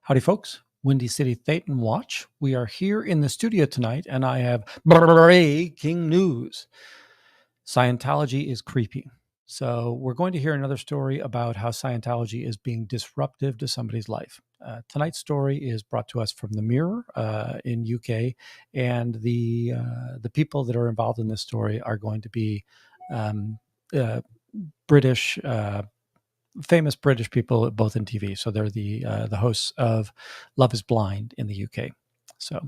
Howdy, folks. Windy City Thetan Watch. We are here in the studio tonight, and I have breaking news. Scientology is creepy. So we're going to hear another story about how Scientology is being disruptive to somebody's life. Tonight's story is brought to us from the Mirror in UK, and the people that are involved in this story are going to be British. Famous British people, both in TV. So they're the hosts of Love Is Blind in the UK. So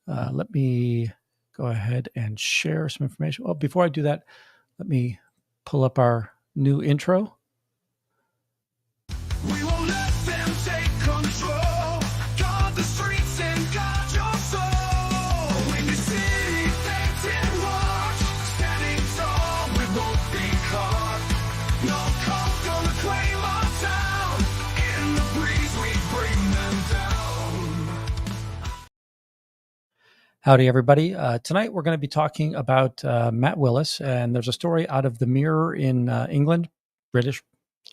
let me go ahead and share some information. Well, before I do that, let me pull up our new intro. We won't let them take control. Guard the streets and guard your soul. When you see things in watch, standing tall, we won't be caught. No call gonna claim our town. In the breeze, we bring them down. Howdy, everybody. Tonight we're going to be talking about Matt Willis, and there's a story out of the Mirror in England, British.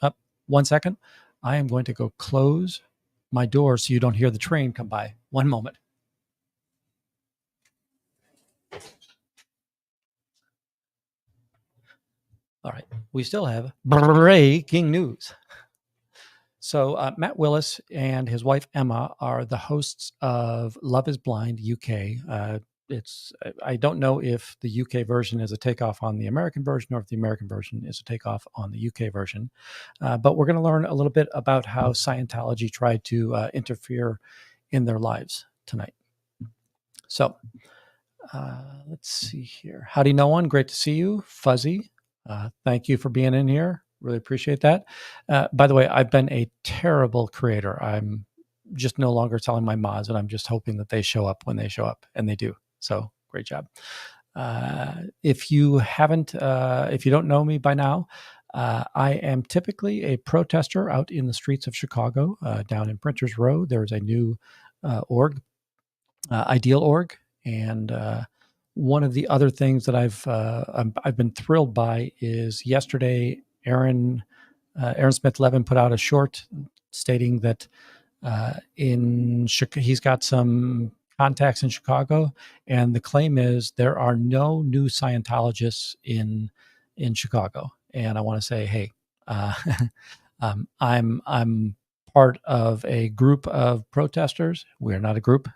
Up, 1 second. I am going to go close my door so you don't hear the train come by. 1 moment. All right. We still have breaking news. So Matt Willis and his wife Emma are the hosts of Love Is Blind UK. I don't know if the UK version is a takeoff on the American version or if the American version is a takeoff on the UK version. But we're going to learn a little bit about how Scientology tried to interfere in their lives tonight. So let's see here. Howdy, no one. Great to see you. Fuzzy. Thank you for being in here. Really appreciate that. By the way, I've been a terrible creator. I'm just no longer telling my mods, and I'm just hoping that they show up when they show up, and they do. So great job. If you don't know me by now, I am typically a protester out in the streets of Chicago. Down in Printers Row, there's a new org, Ideal Org, and one of the other things that I've been thrilled by is yesterday, Aaron Smith-Levin put out a short stating that he's got some contacts in Chicago, and the claim is there are no new Scientologists in Chicago. And I want to say, hey, I'm part of a group of protesters. We are not a group.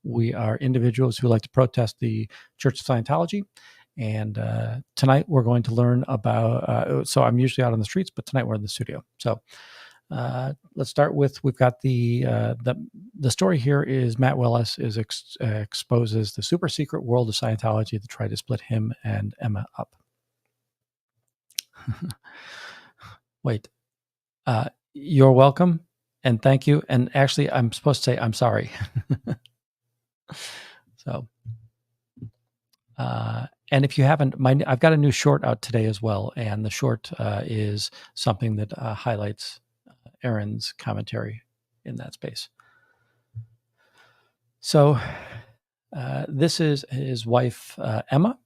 We are individuals who like to protest the Church of Scientology. And tonight we're going to learn about, so I'm usually out on the streets, but tonight we're in the studio. So let's start with, we've got the story here is Matt Willis exposes the super secret world of Scientology to try to split him and Emma up. Wait, you're welcome and thank you. And actually I'm supposed to say, I'm sorry. So, and if you haven't, I've got a new short out today as well. And the short is something that highlights Aaron's commentary in that space. So this is his wife, Emma.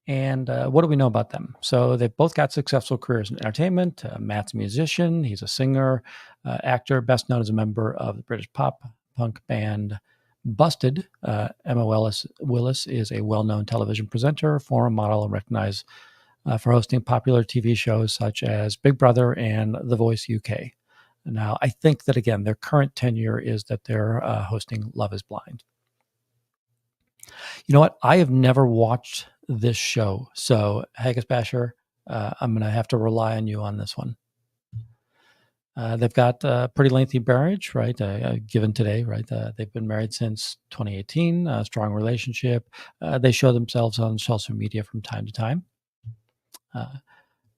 And what do we know about them? So they've both got successful careers in entertainment. Matt's a musician. He's a singer, actor, best known as a member of the British pop punk band Busted. Emma Willis is a well-known television presenter, former model, and recognized for hosting popular TV shows such as Big Brother and The Voice UK. Now, I think that, again, their current tenure is that they're hosting Love Is Blind. You know what? I have never watched this show. So, Haggis Basher, I'm going to have to rely on you on this one. They've got a pretty lengthy marriage, right? Given today, right? They've been married since 2018, a strong relationship. They show themselves on social media from time to time.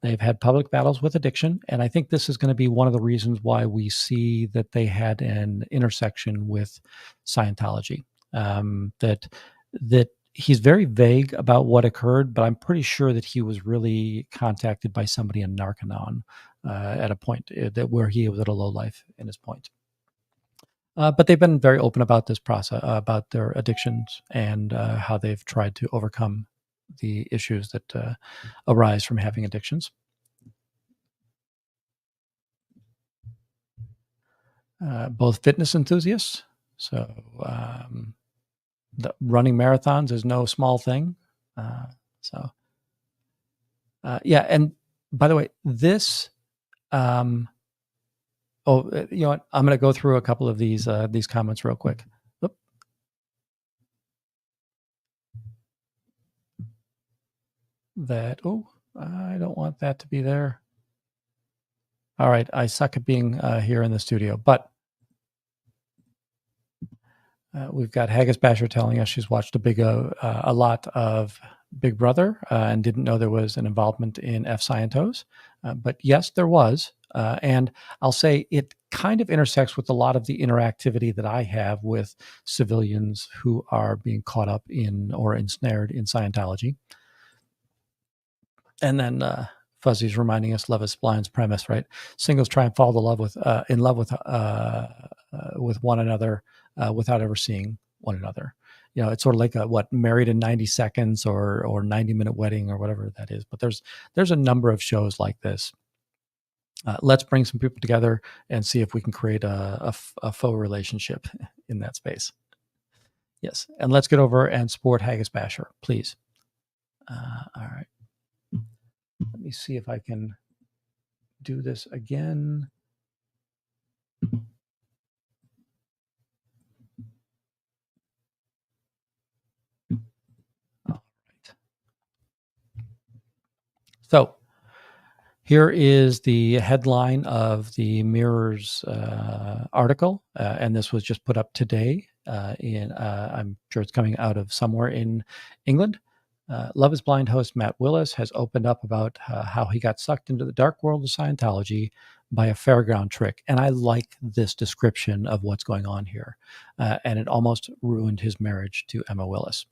They've had public battles with addiction, and I think this is going to be one of the reasons why we see that they had an intersection with Scientology. That he's very vague about what occurred, but I'm pretty sure that he was really contacted by somebody in Narconon at a point where he was at a low life in his point. But they've been very open about this process, about their addictions and how they've tried to overcome the issues that arise from having addictions. both fitness enthusiasts. So the running marathons is no small thing. So yeah, and by the way, this. You know what? I'm going to go through a couple of these comments real quick. Oop. I don't want that to be there. All right, I suck at being here in the studio, but we've got Haggis Basher telling us she's watched a lot of Big Brother and didn't know there was an involvement in F Scientos. But yes, there was. And I'll say it kind of intersects with a lot of the interactivity that I have with civilians who are being caught up in or ensnared in Scientology. And then Fuzzy's reminding us Love is Blind's premise, right? Singles try and fall in love with one another without ever seeing one another. You know, it's sort of like Married in 90 Seconds or 90-Minute Wedding or whatever that is. But there's a number of shows like this. Let's bring some people together and see if we can create a faux relationship in that space. Yes, and let's get over and support Haggis Basher, please. All right. Let me see if I can do this again. All right. So here is the headline of the Mirror's article, and this was just put up today. I'm sure it's coming out of somewhere in England. Love is Blind host Matt Willis has opened up about how he got sucked into the dark world of Scientology by a fairground trick. And I like this description of what's going on here. And it almost ruined his marriage to Emma Willis.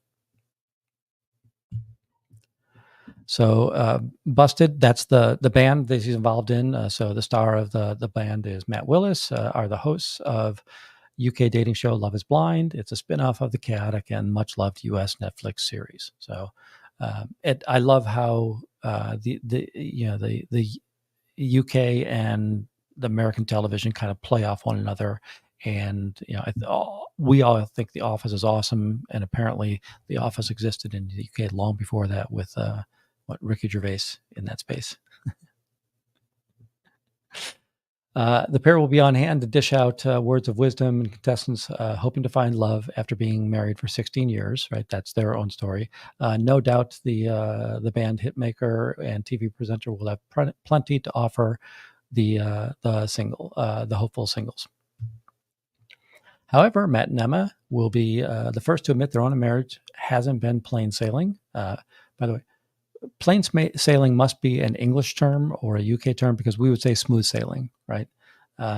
So Busted, that's the band that he's involved in. So the star of the band is Matt Willis, are the hosts of UK dating show Love is Blind. It's a spinoff of the chaotic and much loved US Netflix series. So I love how the UK and the American television kind of play off one another. And we all think The Office is awesome, and apparently The Office existed in the UK long before that with Ricky Gervais in that space. The pair will be on hand to dish out words of wisdom, and contestants hoping to find love after being married for 16 years. Right, that's their own story. No doubt the band hitmaker and TV presenter will have plenty to offer the hopeful singles. However, Matt and Emma will be the first to admit their own marriage hasn't been plain sailing. By the way, plain sailing must be an English term or a UK term, because we would say smooth sailing, right?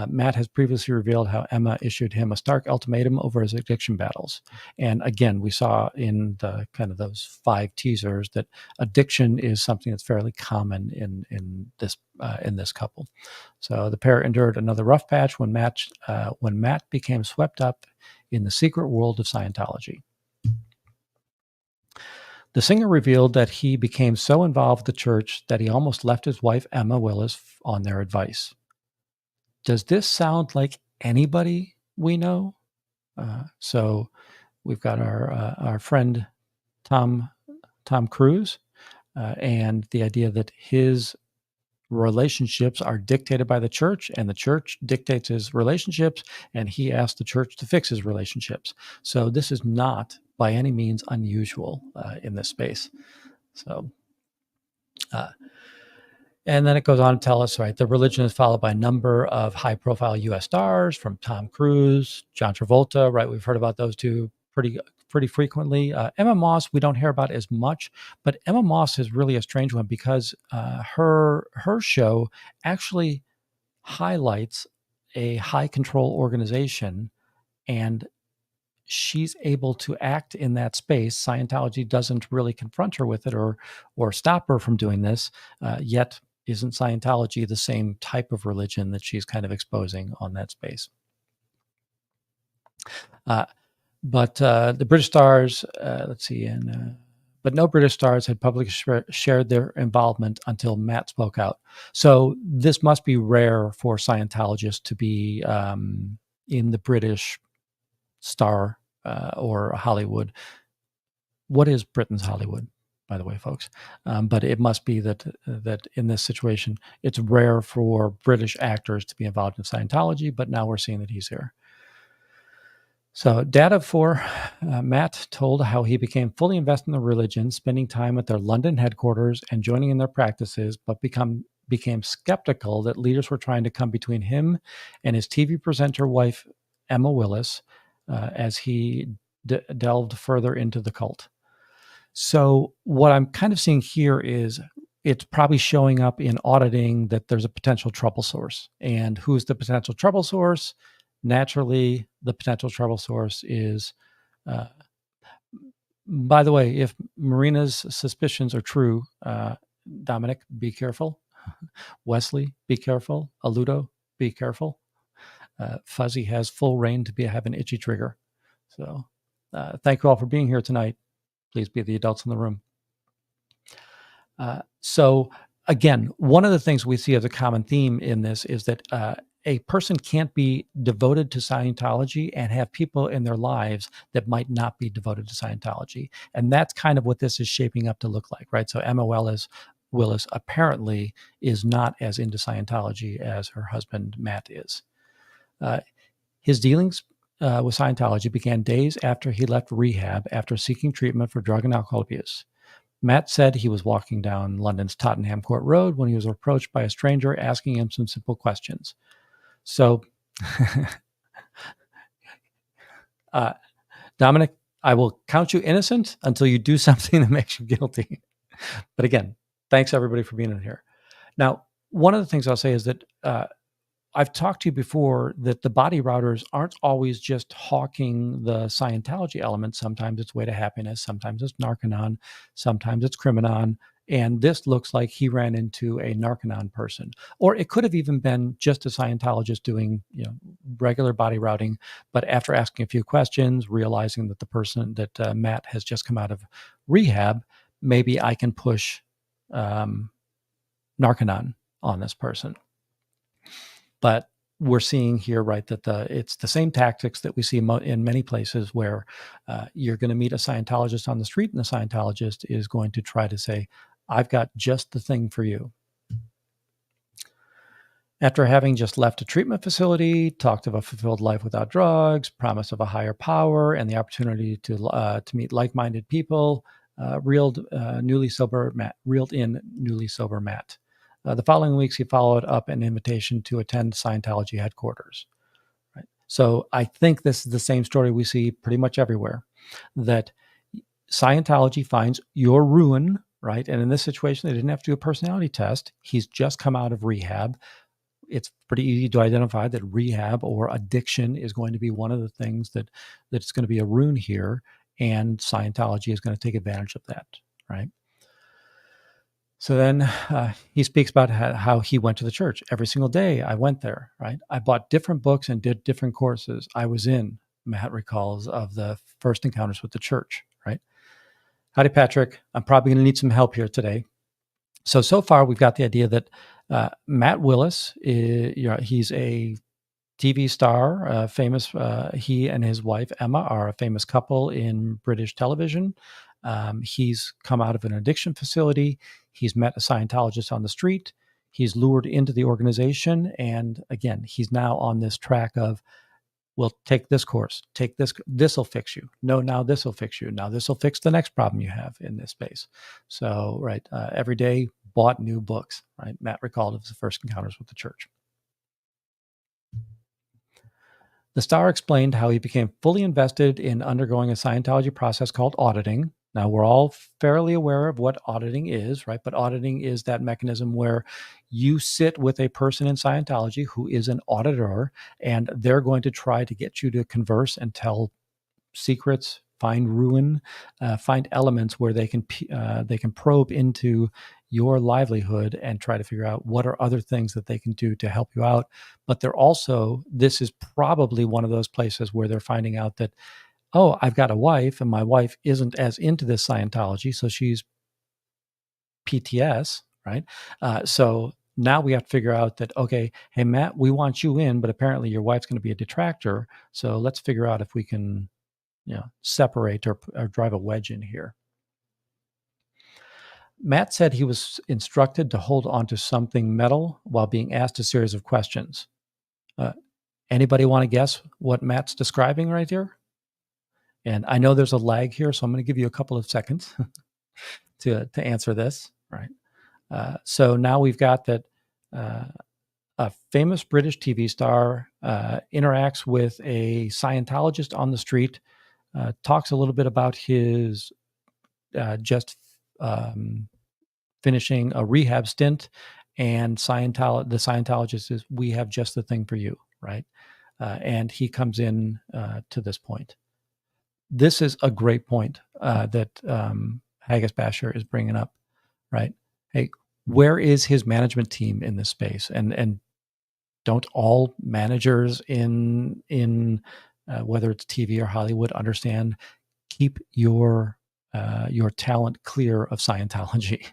Matt has previously revealed how Emma issued him a stark ultimatum over his addiction battles. And again, we saw in the kind of those 5 teasers that addiction is something that's fairly common in this couple. So the pair endured another rough patch when Matt became swept up in the secret world of Scientology. The singer revealed that he became so involved with the church that he almost left his wife, Emma Willis, on their advice. Does this sound like anybody we know? So we've got our friend Tom Cruise, and the idea that his relationships are dictated by the church, and the church dictates his relationships, and he asked the church to fix his relationships. So this is not by any means unusual in this space. So, and then it goes on to tell us, right, the religion is followed by a number of high-profile U.S. stars, from Tom Cruise, John Travolta, right? We've heard about those two pretty frequently. Emma Moss, we don't hear about as much, but Emma Moss is really a strange one, because her show actually highlights a high control organization, and she's able to act in that space. Scientology doesn't really confront her with it or stop her from doing this. Yet, isn't Scientology the same type of religion that she's kind of exposing on that space? But the British stars, but no British stars had publicly shared their involvement until Matt spoke out. So this must be rare for Scientologists to be in the British star or Hollywood. What is Britain's Hollywood, by the way, folks? But it must be that in this situation, it's rare for British actors to be involved in Scientology, but now we're seeing that he's here. So data for Matt told how he became fully invested in the religion, spending time at their London headquarters and joining in their practices, but became skeptical that leaders were trying to come between him and his TV presenter wife, Emma Willis, as he delved further into the cult. So what I'm kind of seeing here is it's probably showing up in auditing that there's a potential trouble source. And who's the potential trouble source? Naturally, the potential trouble source is, by the way, if Marina's suspicions are true, Dominic, be careful. Wesley, be careful. Aludo, be careful. Fuzzy has full reign to have an itchy trigger. So thank you all for being here tonight. Please be the adults in the room. So again, one of the things we see as a common theme in this is that a person can't be devoted to Scientology and have people in their lives that might not be devoted to Scientology. And that's kind of what this is shaping up to look like, right? So Emma Willis apparently is not as into Scientology as her husband, Matt, is. His dealings with Scientology began days after he left rehab after seeking treatment for drug and alcohol abuse. Matt said he was walking down London's Tottenham Court Road when he was approached by a stranger asking him some simple questions. So, Dominic, I will count you innocent until you do something that makes you guilty. But again, thanks everybody for being in here. Now, one of the things I'll say is that I've talked to you before that the body routers aren't always just hawking the Scientology element. Sometimes it's Way to Happiness, sometimes it's Narconon, sometimes it's Criminon. And this looks like he ran into a Narconon person. Or it could have even been just a Scientologist doing, regular body routing, but after asking a few questions, realizing that the person that Matt has just come out of rehab, maybe I can push Narconon on this person. But we're seeing here, right, that it's the same tactics that we see in many places where you're going to meet a Scientologist on the street, and the Scientologist is going to try to say, I've got just the thing for you. After having just left a treatment facility, talked of a fulfilled life without drugs, promise of a higher power, and the opportunity to meet like-minded people, reeled in newly sober Matt. The following weeks, he followed up an invitation to attend Scientology headquarters. Right? So I think this is the same story we see pretty much everywhere, that Scientology finds your ruin, right? And in this situation, they didn't have to do a personality test. He's just come out of rehab. It's pretty easy to identify that rehab or addiction is going to be one of the things that's going to be a ruin here, and Scientology is going to take advantage of that, right? So then he speaks about how he went to the church. Every single day I went there, right? I bought different books and did different courses. I was in, Matt recalls, of the first encounters with the church, right? Howdy, Patrick. I'm probably going to need some help here today. So far we've got the idea that Matt Willis, he's a TV star, famous. He and his wife, Emma, are a famous couple in British television. He's come out of an addiction facility. He's met a Scientologist on the street. He's lured into the organization. And again, he's now on this track of, well, take this course, take this, this will fix you. No, now this will fix you. Now this will fix the next problem you have in this space. So, right, every day bought new books, right? Matt recalled of the first encounters with the church. The star explained how he became fully invested in undergoing a Scientology process called auditing. Now, we're all fairly aware of what auditing is, right? But auditing is that mechanism where you sit with a person in Scientology who is an auditor, and they're going to try to get you to converse and tell secrets, find ruin, find elements where they can probe into your livelihood and try to figure out what are other things that they can do to help you out. But they're also, this is probably one of those places where they're finding out that, oh, I've got a wife and my wife isn't as into this Scientology, so she's PTS, right? So Now we have to figure out that, okay, hey, Matt, we want you in, but apparently your wife's going to be a detractor. So let's figure out if we can, separate or drive a wedge in here. Matt said he was instructed to hold onto something metal while being asked a series of questions. Anybody want to guess what Matt's describing right here? And I know there's a lag here, so I'm going to give you a couple of seconds to answer this. Right. So now we've got that a famous British TV star interacts with a Scientologist on the street, talks a little bit about his just finishing a rehab stint, and the Scientologist says, "We have just the thing for you," right? And he comes in to this point. This is a great point that Haggis Basher is bringing up, right? Hey, where is his management team in this space? And don't all managers in whether it's TV or Hollywood understand, keep your talent clear of Scientology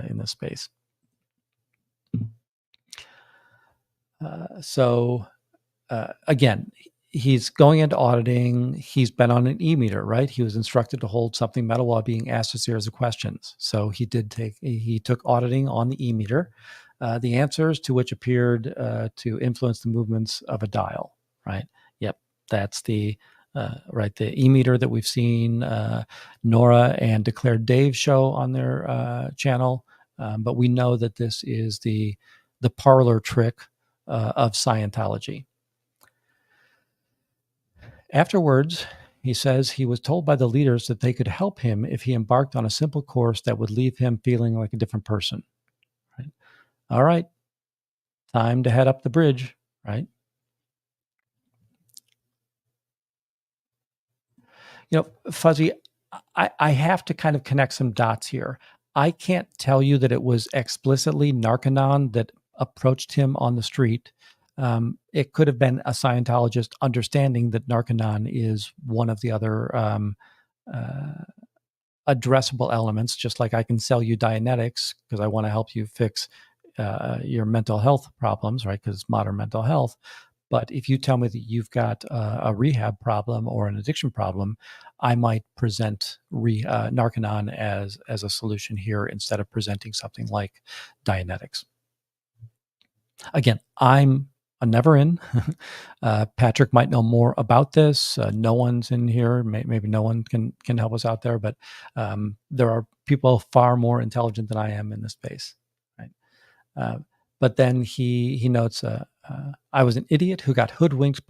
in this space. So again, he's going into auditing. He's been on an e-meter, right? He was instructed to hold something metal while being asked a series of questions. So he took auditing on the e-meter, the answers to which appeared to influence the movements of a dial, right? Yep, that's the e-meter that we've seen Nora and Declared Dave show on their channel. But we know that this is the parlor trick of Scientology. Afterwards, he says he was told by the leaders that they could help him if he embarked on a simple course that would leave him feeling like a different person. Right? All right, time to head up the bridge, right? Fuzzy, I have to kind of connect some dots here. I can't tell you that it was explicitly Narconon that approached him on the street. It could have been a Scientologist understanding that Narconon is one of the other addressable elements, just like I can sell you Dianetics because I want to help you fix your mental health problems, right? Because it's modern mental health. But if you tell me that you've got a rehab problem or an addiction problem, I might present Narconon as a solution here instead of presenting something like Dianetics. Again, I'm a never in. Patrick might know more about this. No one's in here. Maybe no one can help us out there, but there are people far more intelligent than I am in this space. Right? But then he notes, I was an idiot who got hoodwinked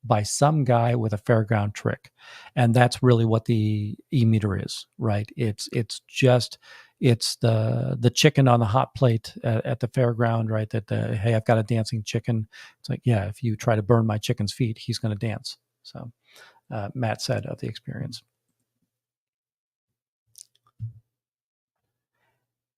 by some guy with a fairground trick. And that's really what the e-meter is, right? It's the chicken on the hot plate at the fairground, right? Hey, I've got a dancing chicken. It's like, yeah, if you try to burn my chicken's feet, he's going to dance. So Matt said of the experience.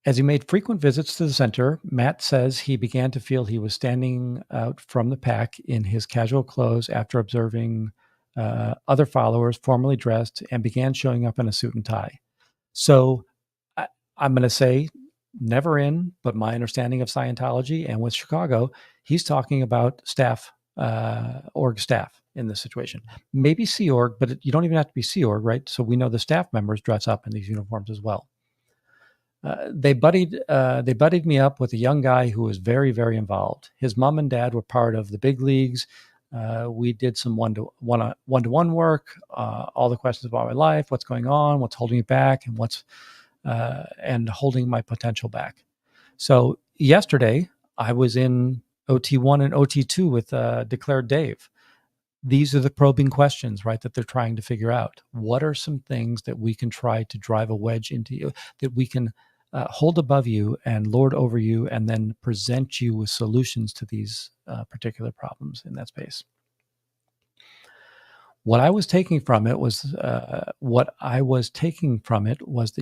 As he made frequent visits to the center, Matt says he began to feel he was standing out from the pack in his casual clothes after observing other followers formally dressed and began showing up in a suit and tie. So I'm going to say never in, but my understanding of Scientology and with Chicago, he's talking about staff, org staff in this situation. Maybe Sea Org, but you don't even have to be Sea Org, right? So we know the staff members dress up in these uniforms as well. They buddied me up with a young guy who was very, very involved. His mom and dad were part of the big leagues. We did some one-to-one work, all the questions about my life, what's going on, what's holding me back, and holding my potential back. So yesterday, I was in OT1 and OT2 with Declared Dave. These are the probing questions, right, that they're trying to figure out. What are some things that we can try to drive a wedge into you, that we can hold above you and lord over you, and then present you with solutions to these particular problems in that space? What I was taking from it was that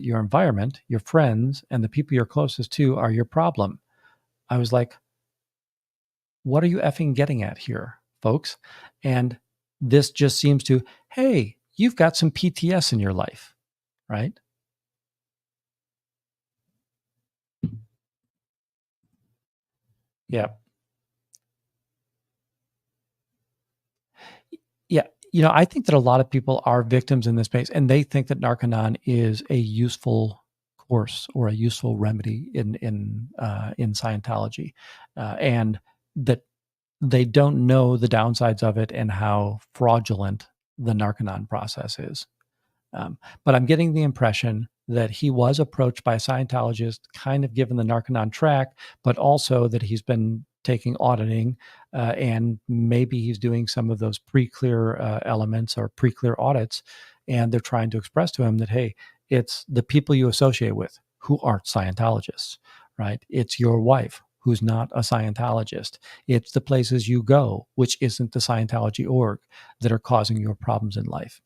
your environment, your friends, and the people you're closest to are your problem. I was like, what are you effing getting at here, folks? And this just seems to, hey, you've got some PTS in your life, right? Yeah. Yeah. I think that a lot of people are victims in this space, and they think that Narconon is a useful course or a useful remedy in Scientology, and that they don't know the downsides of it and how fraudulent the Narconon process is. But I'm getting the impression that he was approached by a Scientologist, kind of given the Narconon track, but also that he's been taking auditing, and maybe he's doing some of those pre-clear elements or pre-clear audits, and they're trying to express to him that, hey, it's the people you associate with who aren't Scientologists, right? It's your wife who's not a Scientologist. It's the places you go, which isn't the Scientology org, that are causing your problems in life.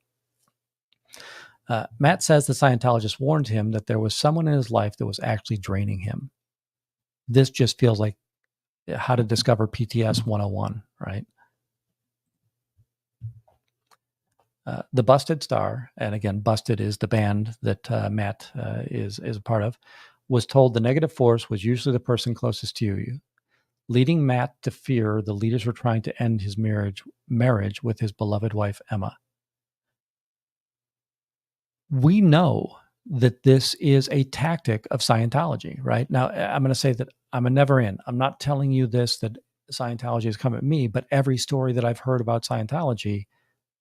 Matt says the Scientologist warned him that there was someone in his life that was actually draining him. This just feels like how to discover PTS 101, right? The Busted Star, and again, Busted is the band that Matt is a part of, was told the negative force was usually the person closest to you, leading Matt to fear the leaders were trying to end his marriage with his beloved wife, Emma. We know that this is a tactic of Scientology, right? Now, I'm going to say that I'm a never in. I'm not telling you this, that Scientology has come at me, but every story that I've heard about Scientology,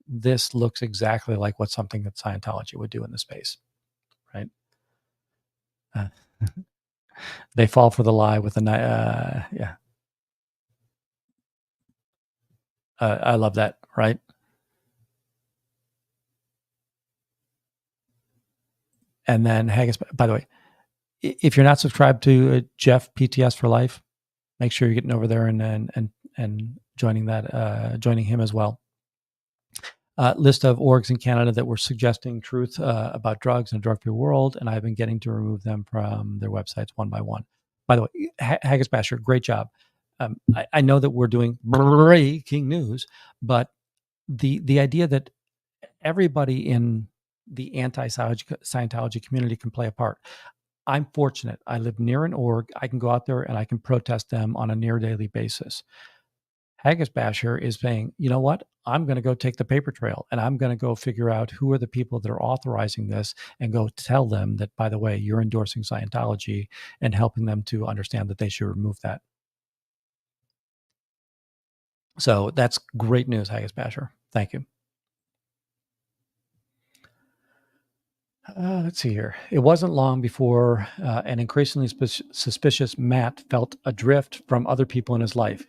this looks exactly like what something that Scientology would do in the space, right? Uh, they fall for the lie with the, yeah. I love that, right? And then Haggis, by the way, if you're not subscribed to Jeff PTS for Life, make sure you're getting over there and joining that, joining him as well. List of orgs in Canada that were suggesting truth about drugs in a drug-free world, and I've been getting to remove them from their websites one by one. By the way, Haggis Basher, great job. I know that we're doing breaking news, but the idea that everybody in the anti-Scientology community can play a part. I'm fortunate. I live near an org. I can go out there and I can protest them on a near daily basis. Haggis Basher is saying, you know what? I'm going to go take the paper trail and I'm going to go figure out who are the people that are authorizing this and go tell them that, by the way, you're endorsing Scientology and helping them to understand that they should remove that. So that's great news, Haggis Basher. Thank you. Let's see here. It wasn't long before an increasingly suspicious Matt felt adrift from other people in his life.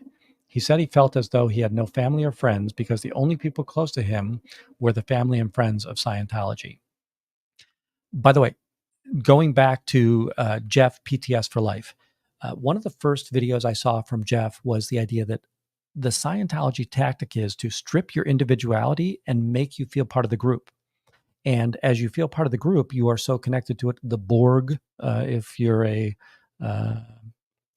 He said he felt as though he had no family or friends because the only people close to him were the family and friends of Scientology. By the way, going back to Jeff PTS for Life, one of the first videos I saw from Jeff was the idea that the Scientology tactic is to strip your individuality and make you feel part of the group. And as you feel part of the group, you are so connected to it. The Borg, if you're uh,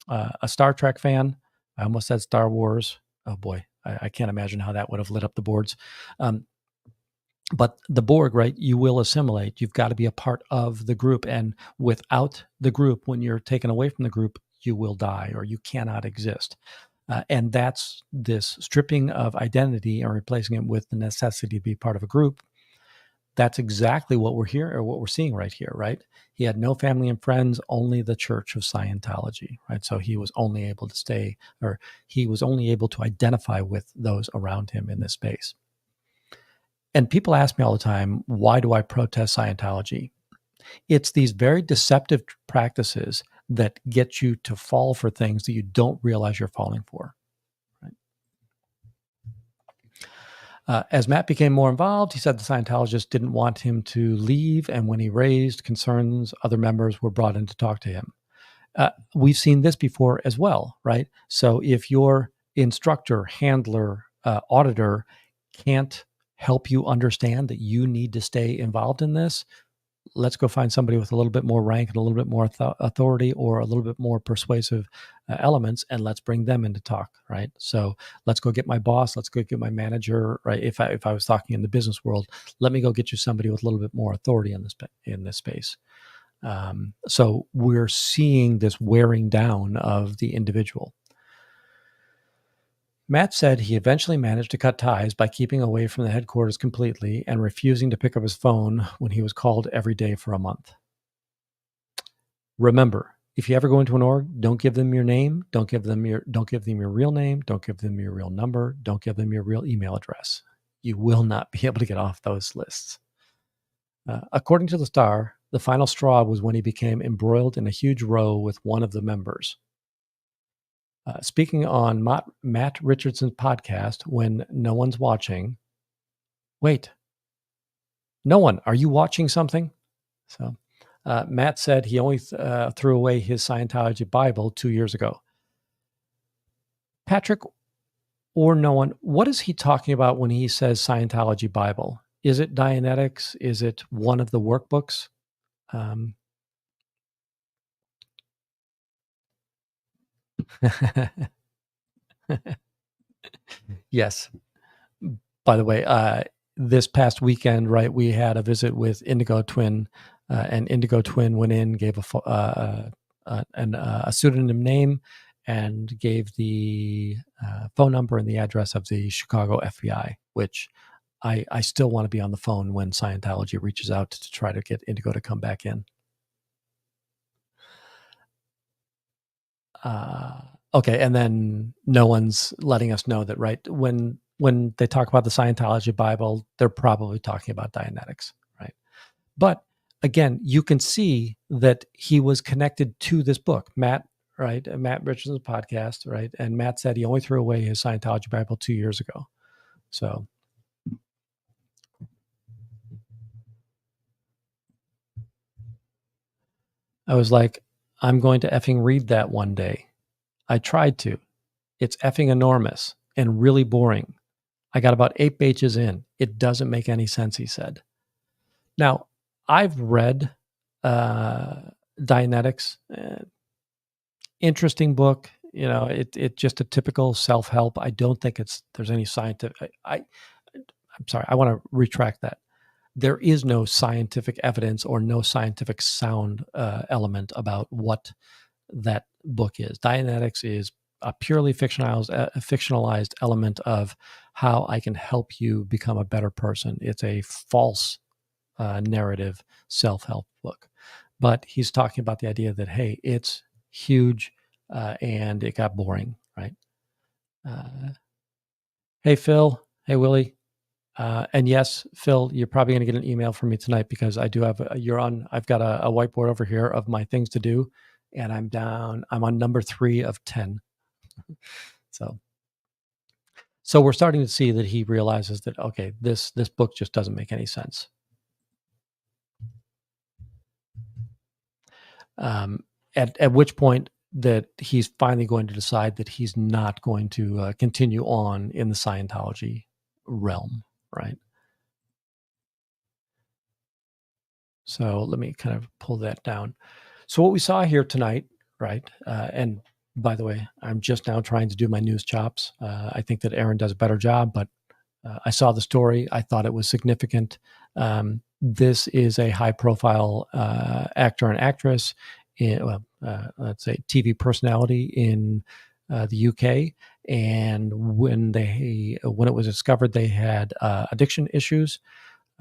a Star Trek fan, I almost said Star Wars. Oh boy, I can't imagine how that would have lit up the boards. But the Borg, right? You will assimilate. You've got to be a part of the group. And without the group, when you're taken away from the group, you will die or you cannot exist. And that's this stripping of identity and replacing it with the necessity to be part of a group. That's exactly what we're here or what we're seeing right here, right? He had no family and friends, only the Church of Scientology, right? So he was only able to stay, or he was only able to identify with those around him in this space. And people ask me all the time, why do I protest Scientology? It's these very deceptive practices that get you to fall for things that you don't realize you're falling for. As Matt became more involved, he said the Scientologist didn't want him to leave, and when he raised concerns, other members were brought in to talk to him. We've seen this before as well, right? So if your instructor, handler, auditor can't help you understand that you need to stay involved in this, let's go find somebody with a little bit more rank and a little bit more authority or a little bit more persuasive elements, and let's bring them in to talk, right? So let's go get my boss, let's go get my manager, right? If I was talking in the business world, let me go get you somebody with a little bit more authority in this space. So we're seeing this wearing down of the individual. Matt said he eventually managed to cut ties by keeping away from the headquarters completely and refusing to pick up his phone when he was called every day for a month. Remember, if you ever go into an org, don't give them your name, don't give them your real name, don't give them your real number, don't give them your real email address. You will not be able to get off those lists. According to the Star, the final straw was when he became embroiled in a huge row with one of the members. Speaking on Matt Richardson's podcast, When No One's Watching. Wait, no one, are you watching something? So Matt said he only threw away his Scientology Bible 2 years ago. Patrick or no one, what is he talking about when he says Scientology Bible? Is it Dianetics? Is it one of the workbooks? Yes. By the way, this past weekend, right, we had a visit with Indigo Twin, and Indigo Twin went in, gave a pseudonym name, and gave the phone number and the address of the Chicago FBI, which I still want to be on the phone when Scientology reaches out to try to get Indigo to come back in. Okay, and then no one's letting us know that, right, when they talk about the Scientology Bible, they're probably talking about Dianetics, right? But again, you can see that he was connected to this book, Matt, right? Matt Richardson's podcast, right? And Matt said he only threw away his Scientology Bible 2 years ago. So I was like, I'm going to effing read that one day. I tried to. It's effing enormous and really boring. I got about 8 pages in. It doesn't make any sense, he said. Now, I've read Dianetics. Interesting book. You know, it just a typical self-help. I don't think there's any scientific. I'm sorry. I want to retract that. There is no scientific evidence or no scientific sound element about what that book is. Dianetics is a purely fictionalized element of how I can help you become a better person. It's a false narrative self-help book. But he's talking about the idea that, hey, it's huge and it got boring, right? Hey, Phil. Hey, Willie. And yes, Phil, you're probably going to get an email from me tonight because I do have I've got a whiteboard over here of my things to do, and I'm on number 3 of 10. So we're starting to see that he realizes that, okay, this book just doesn't make any sense. At which point that he's finally going to decide that he's not going to continue on in the Scientology realm, right? So let me kind of pull that down. So what we saw here tonight, right? And by the way, I'm just now trying to do my news chops. I think that Aaron does a better job, but I saw the story. I thought it was significant. This is a high-profile actor and actress, let's say TV personality in the UK. And when it was discovered they had addiction issues,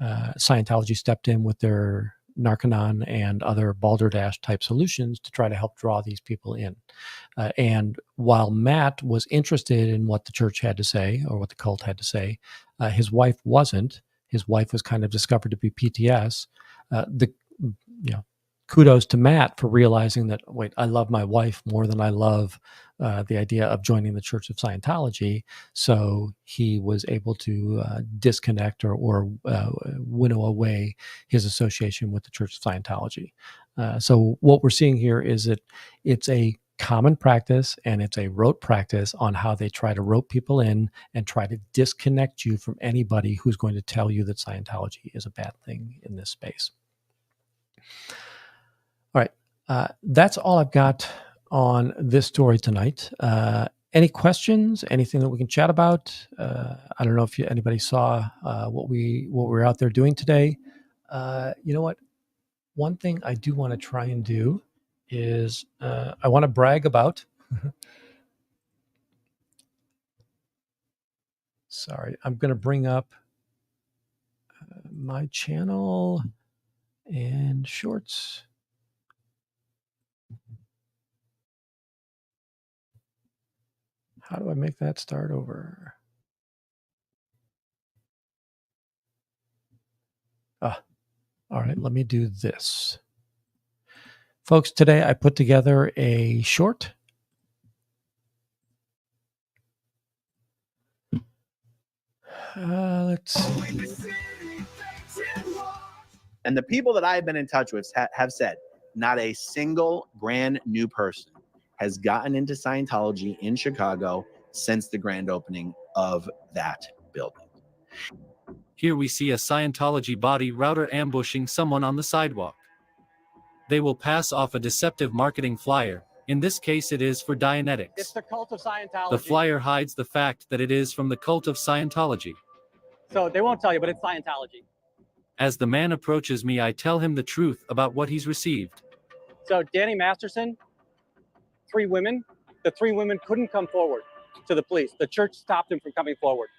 Scientology stepped in with their Narconon and other balderdash type solutions to try to help draw these people in. And while Matt was interested in what the church had to say or what the cult had to say, his wife wasn't. His wife was kind of discovered to be PTS. Kudos to Matt for realizing that, wait, I love my wife more than I love the idea of joining the Church of Scientology. So he was able to disconnect or winnow away his association with the Church of Scientology. So what we're seeing here is that it's a common practice and it's a rote practice on how they try to rope people in and try to disconnect you from anybody who's going to tell you that Scientology is a bad thing in this space. All right. That's all I've got on this story tonight. Any questions? Anything that we can chat about? I don't know if anybody saw what we were out there doing today. You know what? One thing I do want to try and do is I want to brag about Sorry, I'm going to bring up my channel and shorts. How do I make that start over? All right, let me do this. Folks, today I put together a short. Let's see. And the people that I've been in touch with have said not a single brand new person has gotten into Scientology in Chicago since the grand opening of that building. Here we see a Scientology body router ambushing someone on the sidewalk. They will pass off a deceptive marketing flyer. In this case, it is for Dianetics. It's the cult of Scientology. The flyer hides the fact that it is from the cult of Scientology. So they won't tell you, but it's Scientology. As the man approaches me, I tell him the truth about what he's received. So Danny Masterson, 3 women. The 3 women couldn't come forward to the police. The church stopped him from coming forward.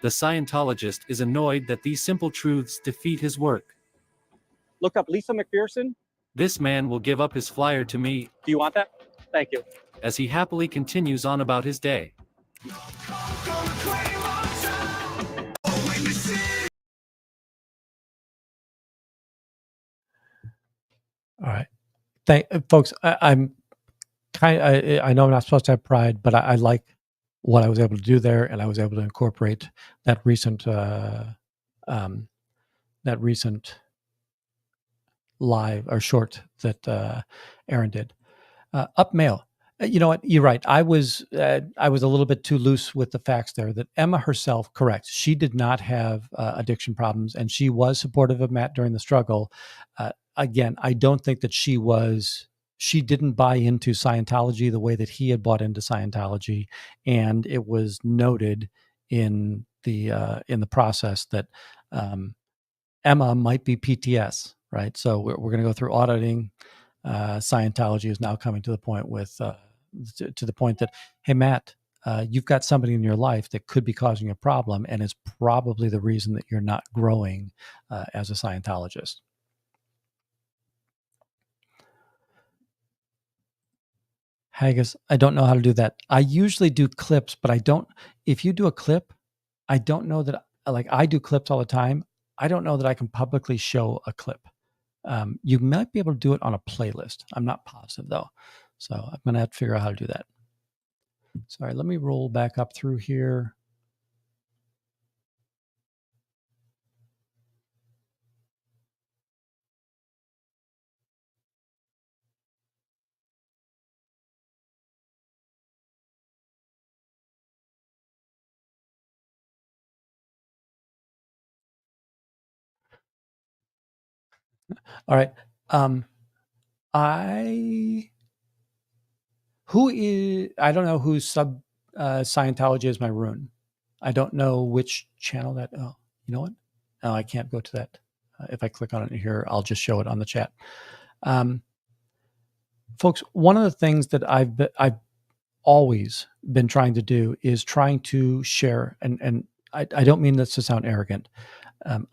The Scientologist is annoyed that these simple truths defeat his work. Look up Lisa McPherson. This man will give up his flyer to me. Do you want that? Thank you. As he happily continues on about his day. All right. Folks, I'm I know I'm not supposed to have pride, but I like what I was able to do there, and I was able to incorporate that recent live or short that Aaron did. Up mail. You know what? You're right. I was a little bit too loose with the facts there. That Emma herself, correct. She did not have addiction problems, and she was supportive of Matt during the struggle. Again, I don't think that she didn't buy into Scientology the way that he had bought into Scientology, and it was noted in the process that Emma might be PTS, right? So we're going to go through auditing. Scientology is now coming to the point to the point that, hey, Matt, you've got somebody in your life that could be causing a problem, and is probably the reason that you're not growing as a Scientologist. Haggis, I don't know how to do that. I usually do clips, but I don't. If you do a clip, I don't know that. Like, I do clips all the time. I don't know that I can publicly show a clip. You might be able to do it on a playlist. I'm not positive though. So I'm going to have to figure out how to do that. Sorry, let me roll back up through here. All right. I don't know who Scientology is my rune. I don't know which channel that. Oh, you know what? No, I can't go to that. If I click on it here, I'll just show it on the chat. Folks, one of the things that I've always been trying to do is trying to share, and I don't mean this to sound arrogant.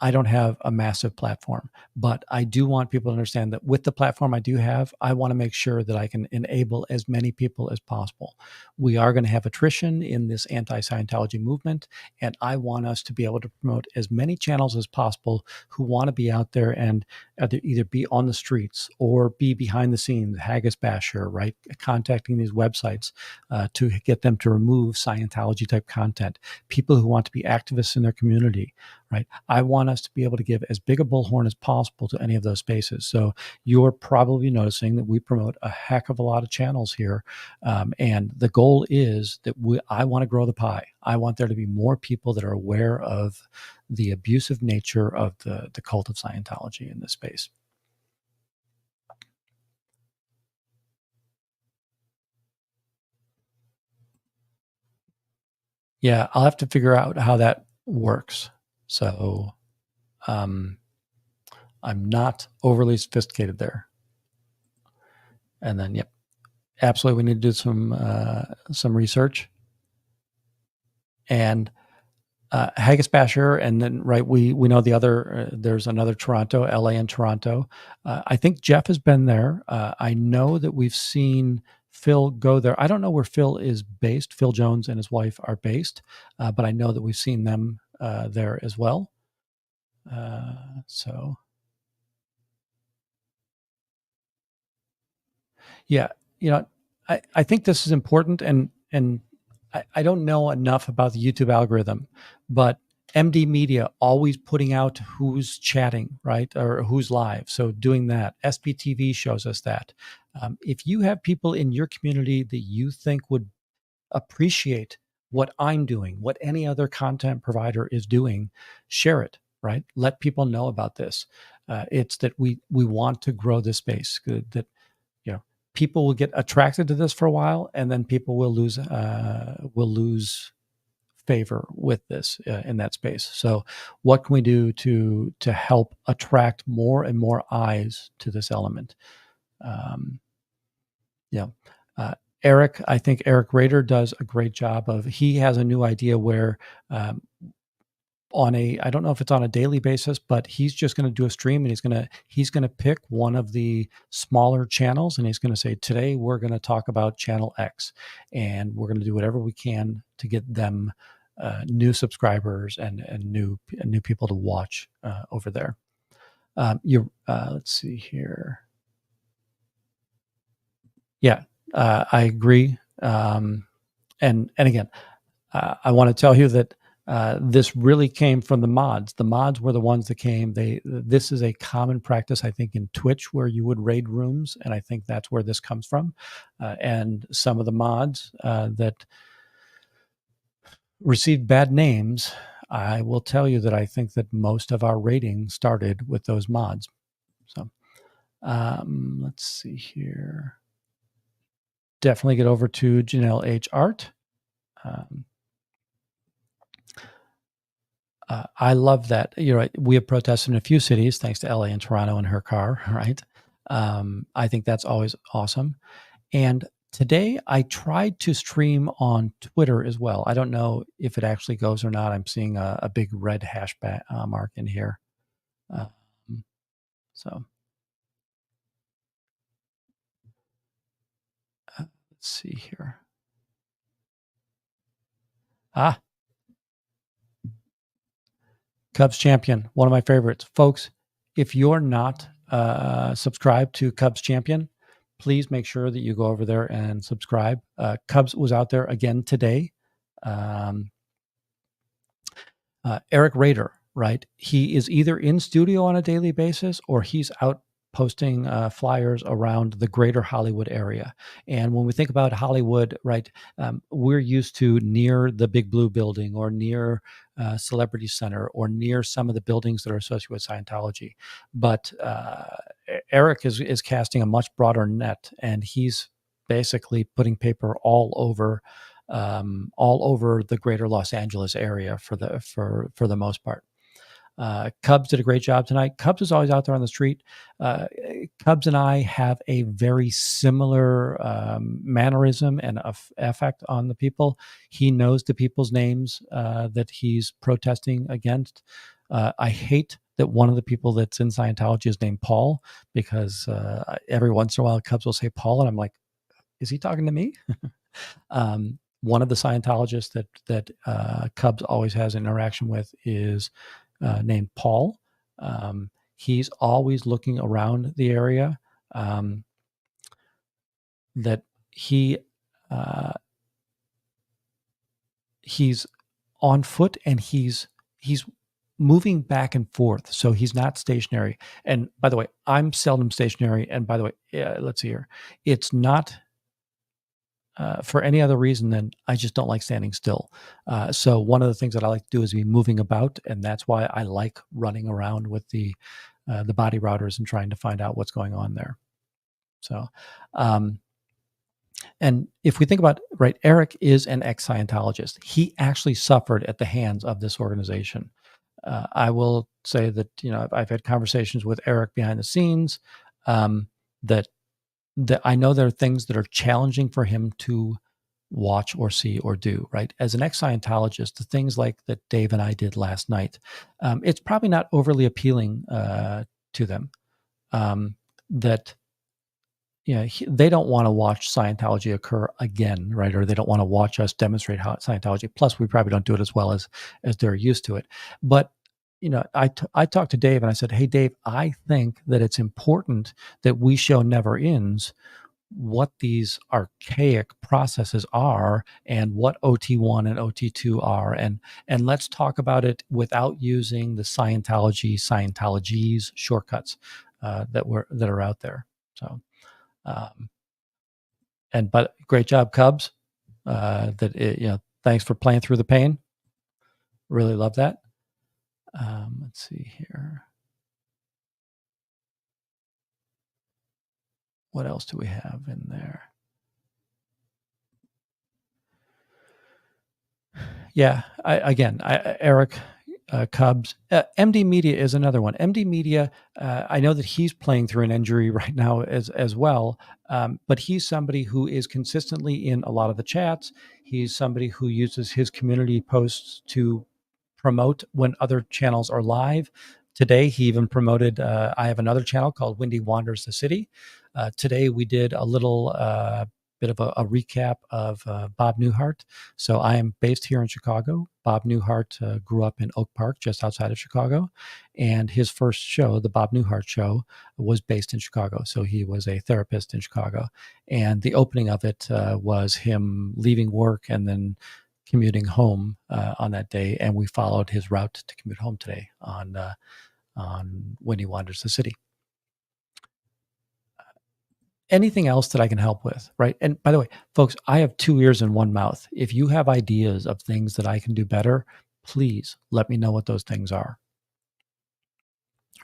I don't have a massive platform, but I do want people to understand that with the platform I do have, I want to make sure that I can enable as many people as possible. We are going to have attrition in this anti-Scientology movement, and I want us to be able to promote as many channels as possible who want to be out there and either be on the streets or be behind the scenes, Haggis Basher, right? Contacting these websites to get them to remove Scientology type content. People who want to be activists in their community, right? I want us to be able to give as big a bullhorn as possible to any of those spaces. So you're probably noticing that we promote a heck of a lot of channels here. And the goal is that I want to grow the pie. I want there to be more people that are aware of the abusive nature of the cult of Scientology in this space. Yeah, I'll have to figure out how that works. So I'm not overly sophisticated there. And then, yep, absolutely, we need to do some research. And Haggis Basher, and then we know the other. There's another Toronto, LA, and Toronto. I think Jeff has been there. I know that we've seen Phil go there. I don't know where Phil is based. Phil Jones and his wife are based, but I know that we've seen them there as well. So, yeah, I think this is important, and I don't know enough about the YouTube algorithm, but MD Media always putting out who's chatting, right, or who's live. So doing that, SBTV shows us that. If you have people in your community that you think would appreciate what I'm doing, what any other content provider is doing, share it, right? Let people know about this. It's that we want to grow this space. That people will get attracted to this for a while, and then people will lose favor with this in that space. So, what can we do to help attract more and more eyes to this element? Yeah. Eric, I think Eric Rader does a great job of, he has a new idea where I don't know if it's on a daily basis, but he's just going to do a stream, and he's going to pick one of the smaller channels, and he's going to say, today we're going to talk about channel X, and we're going to do whatever we can to get them new subscribers and new people to watch over there. Let's see here. Yeah, I agree. And again, I want to tell you that this really came from the mods. The mods were the ones that came. This is a common practice, I think, in Twitch, where you would raid rooms, and I think that's where this comes from. And some of the mods that received bad names, I will tell you that I think that most of our raiding started with those mods. So let's see here. Definitely get over to Janelle H. Art. I love that. You're right. We have protested in a few cities, thanks to LA and Toronto and her car, right? I think that's always awesome. And today I tried to stream on Twitter as well. I don't know if it actually goes or not. I'm seeing a big red hash mark in here. So let's see here. Cubs Champion, one of my favorites. Folks, if you're not subscribed to Cubs Champion, please make sure that you go over there and subscribe. Cubs was out there again today. Eric Rader, right? He is either in studio on a daily basis, or he's out posting flyers around the greater Hollywood area. And when we think about Hollywood, right, we're used to near the Big Blue building, or near Celebrity Center, or near some of the buildings that are associated with Scientology. But Eric is casting a much broader net, and he's basically putting paper all over the greater Los Angeles area for the most part. Cubs did a great job tonight. Cubs is always out there on the street. Cubs and I have a very similar mannerism and effect on the people. He knows the people's names that he's protesting against. I hate that one of the people that's in Scientology is named Paul, because every once in a while Cubs will say Paul, and I'm like, is he talking to me? One of the Scientologists that Cubs always has an interaction with is named Paul. He's always looking around the area. That he's on foot, and he's moving back and forth, so he's not stationary. And by the way, I'm seldom stationary. And by the way, let's see here, it's not for any other reason than I just don't like standing still. So one of the things that I like to do is be moving about, and that's why I like running around with the body routers and trying to find out what's going on there. So, and if we think about, right, Eric is an ex-Scientologist. He actually suffered at the hands of this organization. I will say that, I've had conversations with Eric behind the scenes, that I know there are things that are challenging for him to watch or see or do, right? As an ex-Scientologist, the things like that Dave and I did last night, it's probably not overly appealing to them. That they don't want to watch Scientology occur again, right? Or they don't want to watch us demonstrate how Scientology. Plus, we probably don't do it as well as they're used to it. But I talked to Dave and I said, "Hey, Dave, I think that it's important that we show Never Ends what these archaic processes are and what OT1 and OT2 are, and let's talk about it without using the Scientology's shortcuts that are out there." So. But great job, Cubs. Thanks for playing through the pain. Really love that. Let's see here. What else do we have in there? Yeah, Eric, Cubs. MD Media is another one. MD Media, I know that he's playing through an injury right now as well, but he's somebody who is consistently in a lot of the chats. He's somebody who uses his community posts to promote when other channels are live. Today, he even promoted, I have another channel called Wendy Wanders the City. Today, we did a little bit of a recap of Bob Newhart. So I am based here in Chicago. Bob Newhart grew up in Oak Park, just outside of Chicago. And his first show, The Bob Newhart Show, was based in Chicago. So he was a therapist in Chicago. And the opening of it was him leaving work and then commuting home on that day. And we followed his route to commute home today on When He Wanders the City. Anything else that I can help with, right? And by the way, folks, I have 2 ears and 1 mouth. If you have ideas of things that I can do better, please let me know what those things are.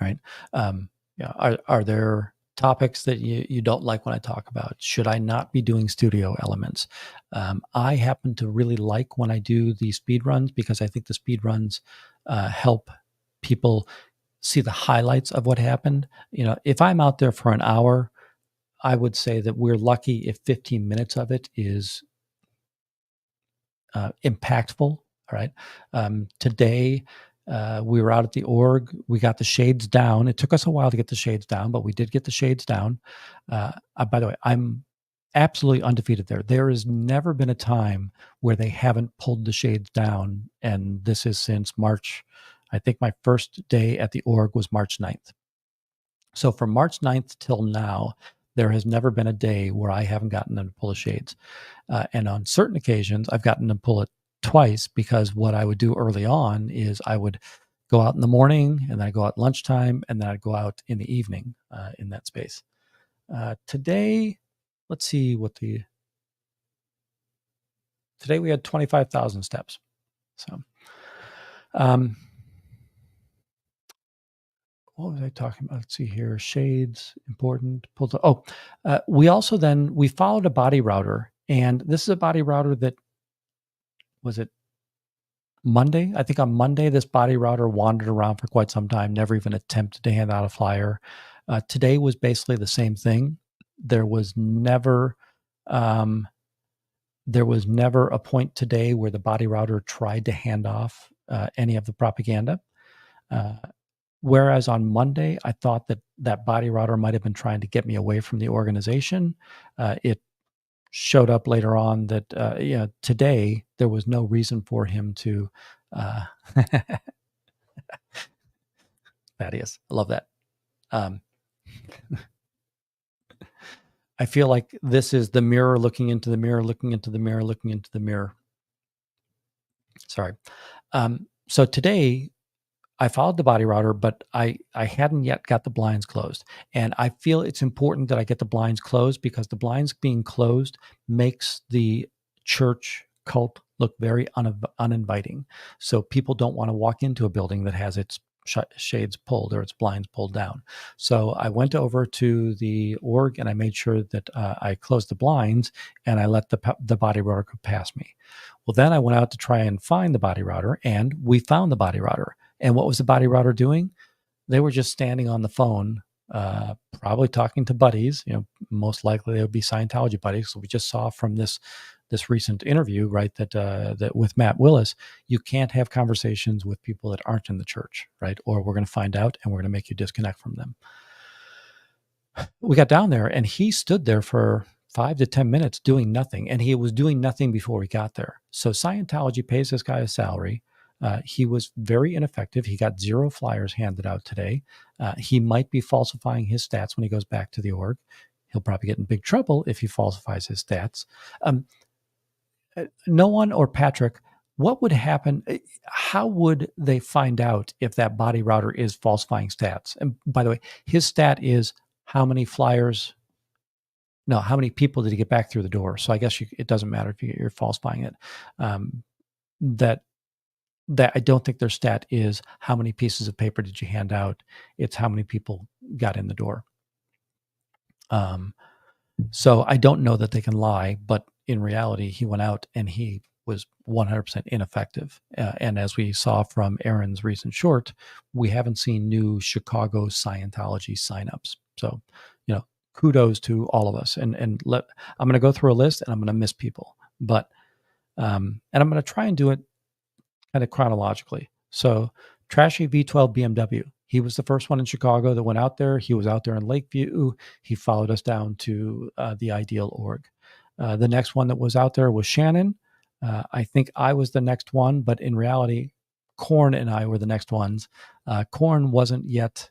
Right? Are there topics that you don't like when I talk about? Should I not be doing studio elements? I happen to really like when I do the speed runs because I think the speed runs help people see the highlights of what happened. If I'm out there for an hour, I would say that we're lucky if 15 minutes of it is impactful. All right. Today, we were out at the org. We got the shades down. It took us a while to get the shades down, but we did get the shades down. By the way, I'm absolutely undefeated there. There has never been a time where they haven't pulled the shades down. And this is since March. I think my first day at the org was March 9th. So from March 9th till now, there has never been a day where I haven't gotten them to pull the shades. And on certain occasions, I've gotten them to pull it twice because what I would do early on is I would go out in the morning and then I go out lunchtime and then I'd go out in the evening in that space. Today, let's see today we had 25,000 steps. So, what was I talking about? Let's see here. Shades, important. We also we followed a body router. And this is a body router that, was it Monday? I think on Monday, this body router wandered around for quite some time, never even attempted to hand out a flyer. Today was basically the same thing. There was never a point today where the body router tried to hand off any of the propaganda. Whereas on Monday, I thought that body router might have been trying to get me away from the organization. It showed up later on that today there was no reason for him to. Thaddeus, I love that. I feel like this is the mirror looking into the mirror, looking into the mirror, looking into the mirror. Sorry. So today, I followed the body router, but I hadn't yet got the blinds closed. And I feel it's important that I get the blinds closed because the blinds being closed makes the church cult look very uninviting. So people don't want to walk into a building that has its shades pulled or its blinds pulled down. So I went over to the org and I made sure that I closed the blinds and I let the body router go past me. Well, then I went out to try and find the body router and we found the body router. And what was the body router doing? They were just standing on the phone, probably talking to buddies. Most likely they would be Scientology buddies. So we just saw from this this recent interview, right? That with Matt Willis, you can't have conversations with people that aren't in the church, right? Or we're going to find out and we're going to make you disconnect from them. We got down there and he stood there for 5 to 10 minutes doing nothing. And he was doing nothing before we got there. So Scientology pays this guy a salary. He was very ineffective. He got 0 flyers handed out today. He might be falsifying his stats when he goes back to the org. He'll probably get in big trouble if he falsifies his stats. No one or Patrick, what would happen? How would they find out if that body router is falsifying stats? And by the way, his stat is how many flyers, no, how many people did he get back through the door? So I guess it doesn't matter if you're falsifying it. That I don't think their stat is how many pieces of paper did you hand out. It's how many people got in the door. So I don't know that they can lie, but in reality, he went out and he was 100% ineffective. And as we saw from Aaron's recent short, we haven't seen new Chicago Scientology signups. So, kudos to all of us. And I'm going to go through a list and I'm going to miss people, but, and I'm going to try and do it kind of chronologically. So Trashy V12 BMW, he was the first one in Chicago that went out there. He was out there in Lakeview. He followed us down to the Ideal org. The next one that was out there was Shannon. I think I was the next one, but in reality, Korn and I were the next ones. Korn wasn't yet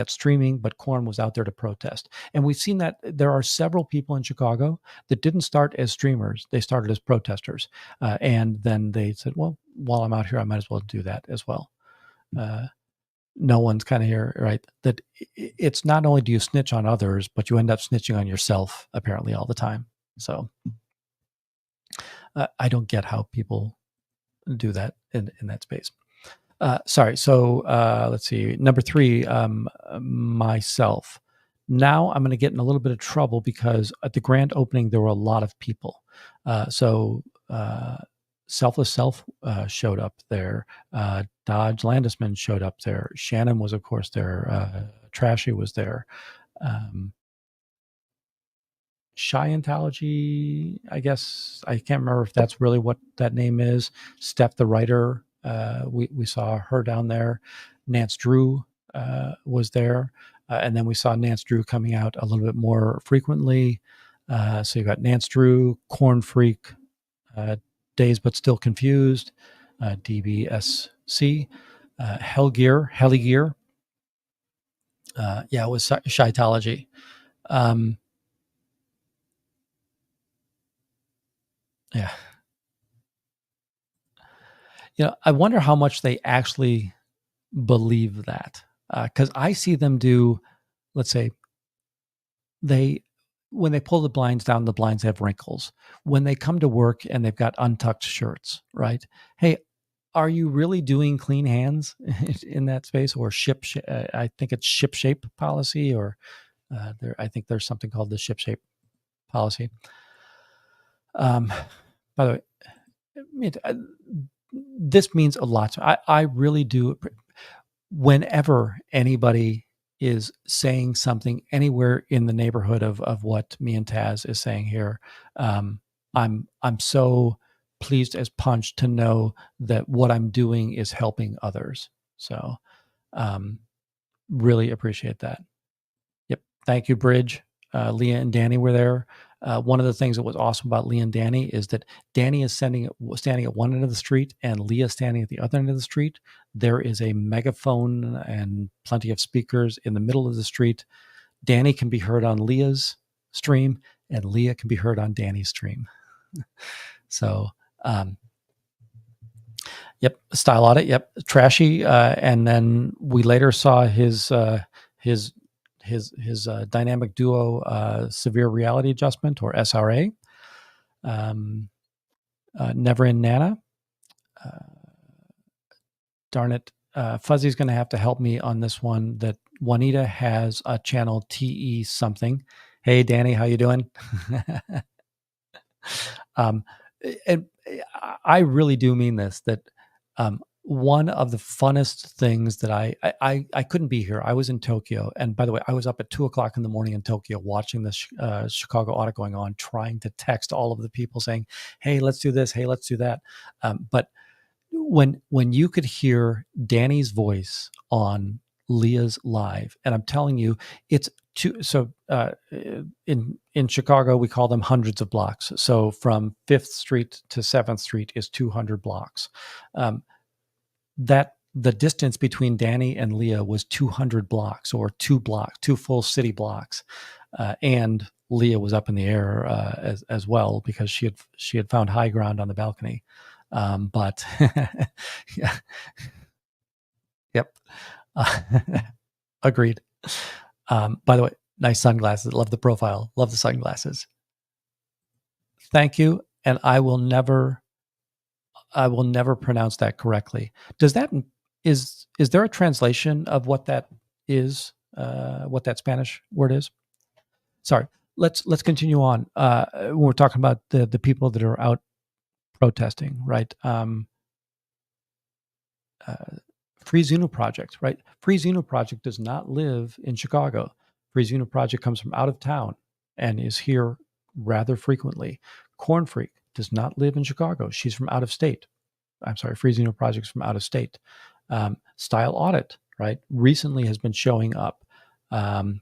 streaming, but Korn was out there to protest. And we've seen that there are several people in Chicago that didn't start as streamers. They started as protesters. And then they said, well, while I'm out here, I might as well do that as well. No one's kind of here, right? That it's not only do you snitch on others, but you end up snitching on yourself apparently all the time. So I don't get how people do that in that space. Sorry. So let's see. Number 3, myself. Now I'm going to get in a little bit of trouble because at the grand opening, there were a lot of people. So Selfless Self showed up there. Dodge Landisman showed up there. Shannon was, of course, there. Trashy was there. Scientology, I guess. I can't remember if that's really what that name is. Steph, the writer, we saw her down there. Nance Drew was there. And then we saw Nance Drew coming out a little bit more frequently. So you got Nance Drew, Corn Freak, Dazed But Still Confused, DBSC, Heligear. Yeah, it was Scientology. Yeah. I wonder how much they actually believe that. Because I see them do, let's say, when they pull the blinds down, the blinds have wrinkles. When they come to work and they've got untucked shirts, right? Hey, are you really doing clean hands in that space? Or I think it's ship shape policy, or I think there's something called the ship shape policy. By the way, this means a lot. I really do. Whenever anybody is saying something anywhere in the neighborhood of what me and Taz is saying here, I'm so pleased as punch to know that what I'm doing is helping others. So really appreciate that. Yep. Thank you, Bridge. Leah and Danny were there. One of the things that was awesome about Leah and Danny is that Danny is standing at one end of the street and Leah standing at the other end of the street. There is a megaphone and plenty of speakers in the middle of the street. Danny can be heard on Leah's stream and Leah can be heard on Danny's stream. So, yep. Style Audit. Yep. Trashy. And then we later saw his dynamic duo severe reality adjustment, or SRA. Never in Nana. Darn it. Fuzzy's going to have to help me on this one. That Juanita has a channel TE something. Hey, Danny, how you doing? And I really do mean this, that one of the funnest things that I couldn't be here. I was in Tokyo, and by the way, I was up at 2:00 in the morning in Tokyo watching the Chicago audit going on, trying to text all of the people saying, "Hey, let's do this. Hey, let's do that." But when you could hear Danny's voice on Leah's live, and I'm telling you, it's two. So in Chicago, we call them hundreds of blocks. So from 5th Street to 7th Street is 200 blocks. That the distance between Danny and Leah was 200 blocks, or 2 full city blocks, and Leah was up in the air as well, because she had found high ground on the balcony. But yeah, yep, agreed. By the way, nice sunglasses. Love the profile. Love the sunglasses. Thank you, and I will never pronounce that correctly. Does that is there a translation of what that is? What that Spanish word is? Sorry. Let's continue on. We're talking about the people that are out protesting, right? Free Zuno Project, right? Free Zuno Project does not live in Chicago. Free Zuno Project comes from out of town and is here rather frequently. Corn Freak does not live in Chicago. She's from out of state. I'm sorry, Free Zuno Project's from out of state. Style Audit, right, recently has been showing up. That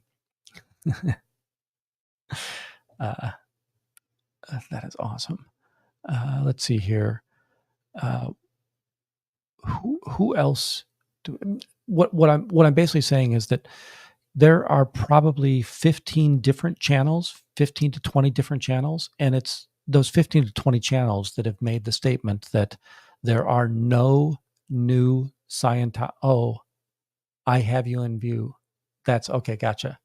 is awesome. Let's see here. Who else? What I'm basically saying is that there are probably 15 different channels, 15 to 20 different channels, and it's those 15 to 20 channels that have made the statement that there are no new Scientology. Oh, I have you in view. That's okay. Gotcha.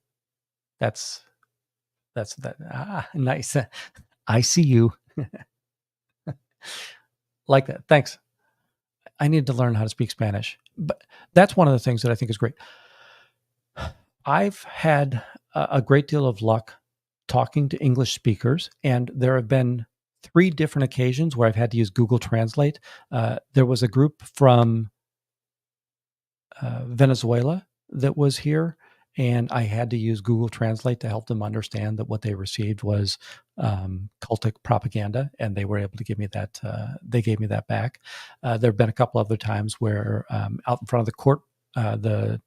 That's that. Nice. I see you. Like that. Thanks. I need to learn how to speak Spanish, but that's one of the things that I think is great. I've had a great deal of luck talking to English speakers, and there have been 3 different occasions where I've had to use Google Translate. There was a group from Venezuela that was here, and I had to use Google Translate to help them understand that what they received was cultic propaganda, and they were able to give me that. They gave me that back. There have been a couple other times where out in front of the court, the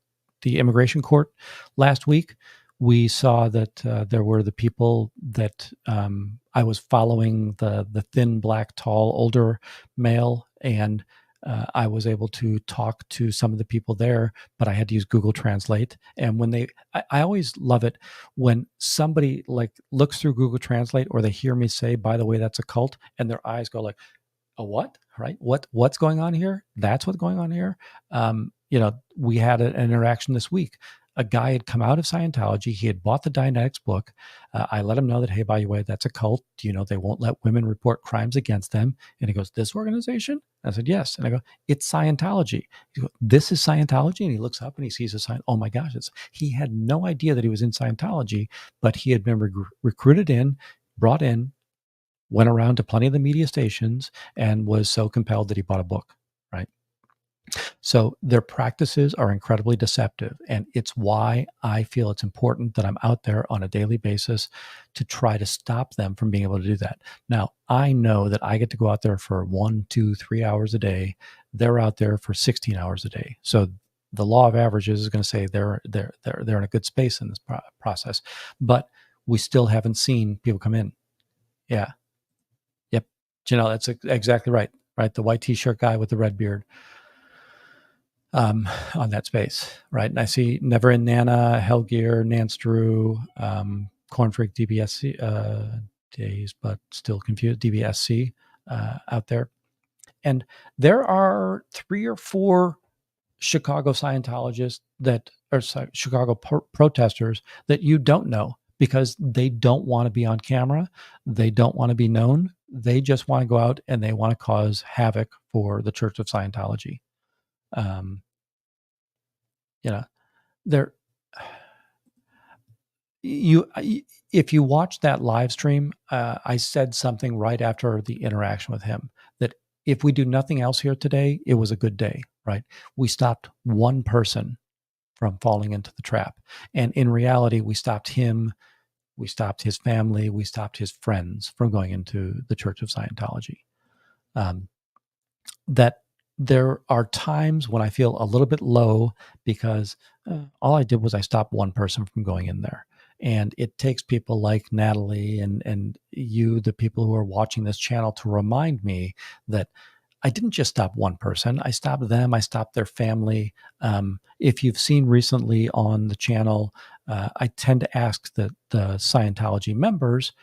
immigration court last week, we saw that there were the people that I was following, the thin, black, tall, older male, and I was able to talk to some of the people there, but I had to use Google Translate. And when I always love it when somebody like looks through Google Translate, or they hear me say, by the way, that's a cult, and their eyes go like, a what? Right? What's going on here? That's what's going on here. We had an interaction this week. A guy had come out of Scientology. He had bought the Dianetics book. I let him know that, hey, by the way, that's a cult. Do you know they won't let women report crimes against them? And he goes, this organization? I said, yes. And I go, it's Scientology. He goes, this is Scientology? And he looks up and he sees a sign. Oh my gosh. He had no idea that he was in Scientology, but he had been recruited in, brought in, went around to plenty of the media stations, and was so compelled that he bought a book, right? So their practices are incredibly deceptive, and it's why I feel it's important that I'm out there on a daily basis to try to stop them from being able to do that. Now, I know that I get to go out there for 1, 2, 3 hours a day. They're out there for 16 hours a day. So the law of averages is going to say they're in a good space in this process, but we still haven't seen people come in. Yeah. Yep. Janelle, that's exactly right. Right. The white t-shirt guy with the red beard. On that space, right? And I see Never in Nana, Hellgear, Nance Drew, Corn Freak, DBSC days, but still confused, DBSC out there. And there are 3 or 4 Chicago Scientologists that are Chicago protesters that you don't know, because they don't want to be on camera. They don't want to be known. They just want to go out and they want to cause havoc for the Church of Scientology. If you watch that live stream, I said something right after the interaction with him that if we do nothing else here today, it was a good day, right? We stopped one person from falling into the trap. And in reality, we stopped him, we stopped his family, we stopped his friends from going into the Church of Scientology. That there are times when I feel a little bit low because all I did was I stopped one person from going in there. And it takes people like Natalie and you, the people who are watching this channel, to remind me that I didn't just stop one person. I stopped them. I stopped their family. If you've seen recently on the channel, I tend to ask the Scientology members,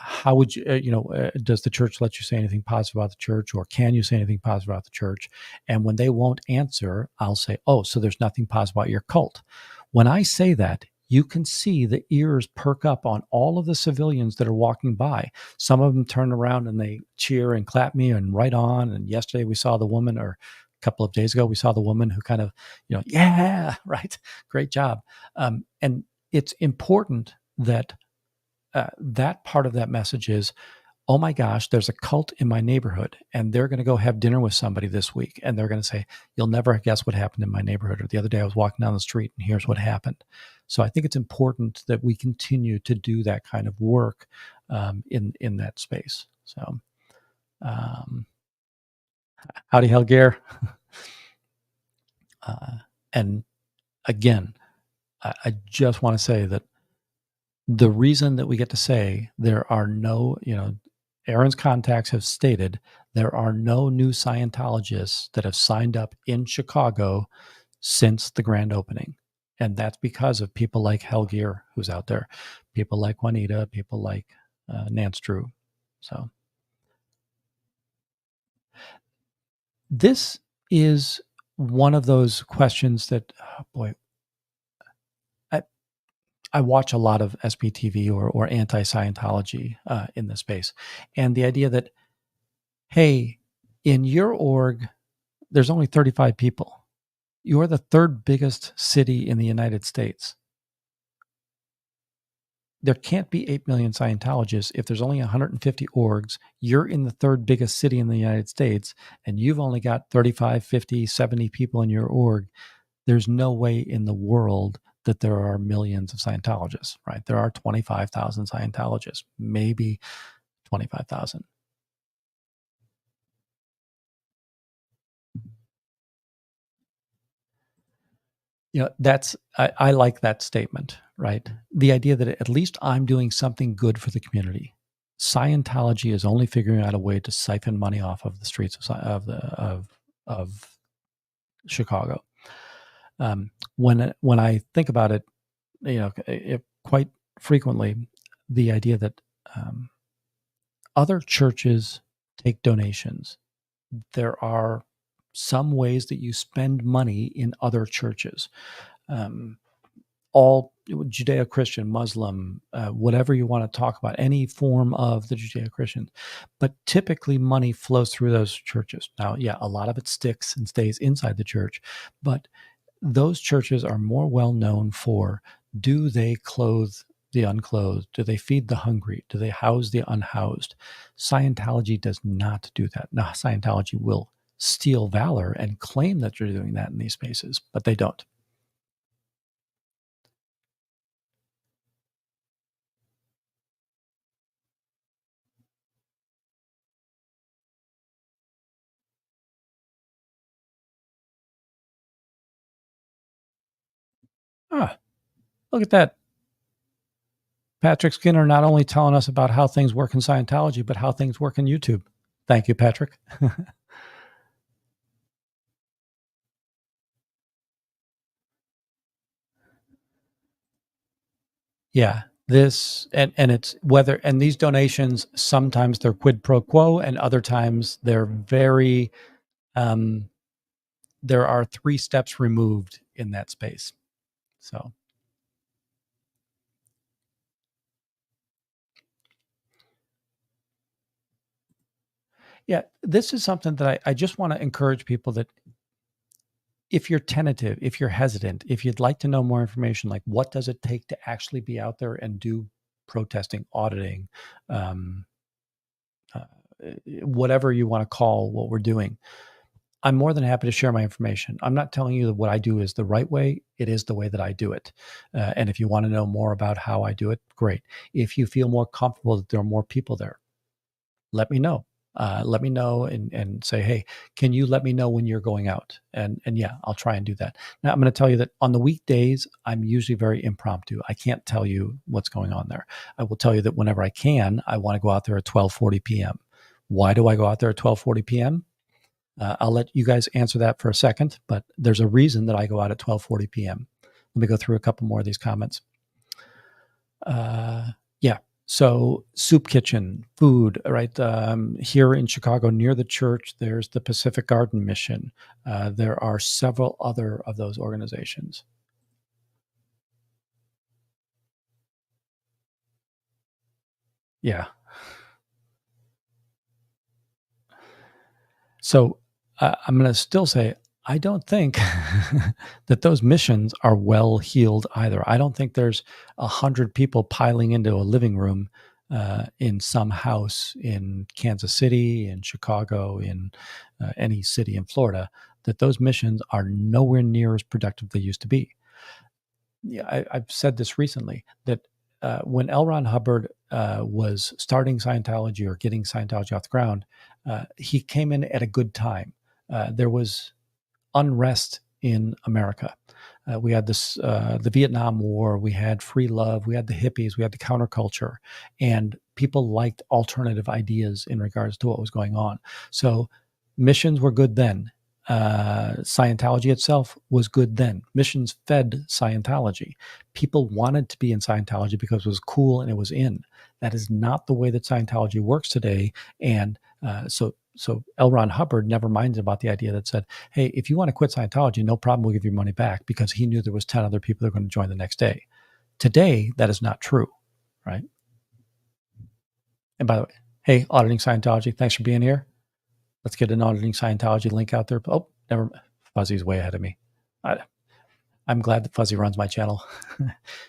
how would you, does the church let you say anything positive about the church, or can you say anything positive about the church? And when they won't answer, I'll say, oh, so there's nothing positive about your cult. When I say that, you can see the ears perk up on all of the civilians that are walking by. Some of them turn around and they cheer and clap me and right on. And yesterday we saw the woman, or a couple of days ago, we saw the woman who kind of, yeah, right, great job. And it's important that that part of that message is, oh my gosh, there's a cult in my neighborhood and they're going to go have dinner with somebody this week. And they're going to say, you'll never guess what happened in my neighborhood. Or the other day I was walking down the street and here's what happened. So I think it's important that we continue to do that kind of work in that space. So howdy, Helgear. And again, I just want to say that the reason that we get to say there are no, Aaron's contacts have stated there are no new Scientologists that have signed up in Chicago since the grand opening. And that's because of people like Helgear, who's out there, people like Juanita, people like Nance Drew. So this is one of those questions that, oh boy, I watch a lot of SPTV or anti-Scientology in this space. And the idea that, hey, in your org, there's only 35 people. You're the third biggest city in the United States. There can't be 8 million Scientologists if there's only 150 orgs. You're in the third biggest city in the United States, and you've only got 35, 50, 70 people in your org. There's no way in the world that there are millions of Scientologists, right? There are 25,000 Scientologists, maybe 25,000. I like that statement, right? The idea that at least I'm doing something good for the community. Scientology is only figuring out a way to siphon money off of the streets of Chicago. When I think about it, quite frequently, the idea that other churches take donations. There are some ways that you spend money in other churches. All Judeo-Christian, Muslim, whatever you want to talk about, any form of the Judeo-Christian. But typically money flows through those churches. Now, yeah, a lot of it sticks and stays inside the church, but those churches are more well known for, do they clothe the unclothed? Do they feed the hungry? Do they house the unhoused? Scientology does not do that. Now, Scientology will steal valor and claim that they're doing that in these spaces, but they don't. Look at that. Patrick Skinner not only telling us about how things work in Scientology, but how things work in YouTube. Thank you, Patrick. Yeah, this and it's whether, and these donations, sometimes they're quid pro quo and other times they're very there are 3 steps removed in that space. So yeah, this is something that I just want to encourage people that if you're tentative, if you're hesitant, if you'd like to know more information, like what does it take to actually be out there and do protesting, auditing, whatever you want to call what we're doing. I'm more than happy to share my information. I'm not telling you that what I do is the right way. It is the way that I do it. And if you want to know more about how I do it, great. If you feel more comfortable that there are more people there, let me know. Let me know and say, hey, can you let me know when you're going out? And yeah, I'll try and do that. Now, I'm going to tell you that on the weekdays, I'm usually very impromptu. I can't tell you what's going on there. I will tell you that whenever I can, I want to go out there at 12:40 p.m. Why do I go out there at 12:40 p.m.? I'll let you guys answer that for a second, but there's a reason that I go out at 12:40 p.m. Let me go through a couple more of these comments. Yeah. So soup kitchen, food, right? Here in Chicago, near the church, there's the Pacific Garden Mission. There are several other of those organizations. Yeah. So I'm going to still say, I don't think that those missions are well heeled either. I don't think there's 100 people piling into a living room in some house in Kansas City, in Chicago, in any city in Florida, that those missions are nowhere near as productive they used to be. Yeah, I've said this recently, that when L. Ron Hubbard was starting Scientology or getting Scientology off the ground, he came in at a good time. There was unrest in America. We had the Vietnam War, we had free love, we had the hippies, we had the counterculture, and people liked alternative ideas in regards to what was going on. So missions were good then. Scientology itself was good then. Missions fed Scientology. People wanted to be in Scientology because it was cool and it was in. That is not the way that Scientology works today. And so L. Ron Hubbard never minded about the idea that said, hey, if you want to quit Scientology, no problem, we'll give you money back, because he knew there was 10 other people that were going to join the next day. Today, that is not true, right? And by the way, hey, Auditing Scientology, thanks for being here. Let's get an Auditing Scientology link out there. Oh, never. Fuzzy's way ahead of me. I'm glad that Fuzzy runs my channel.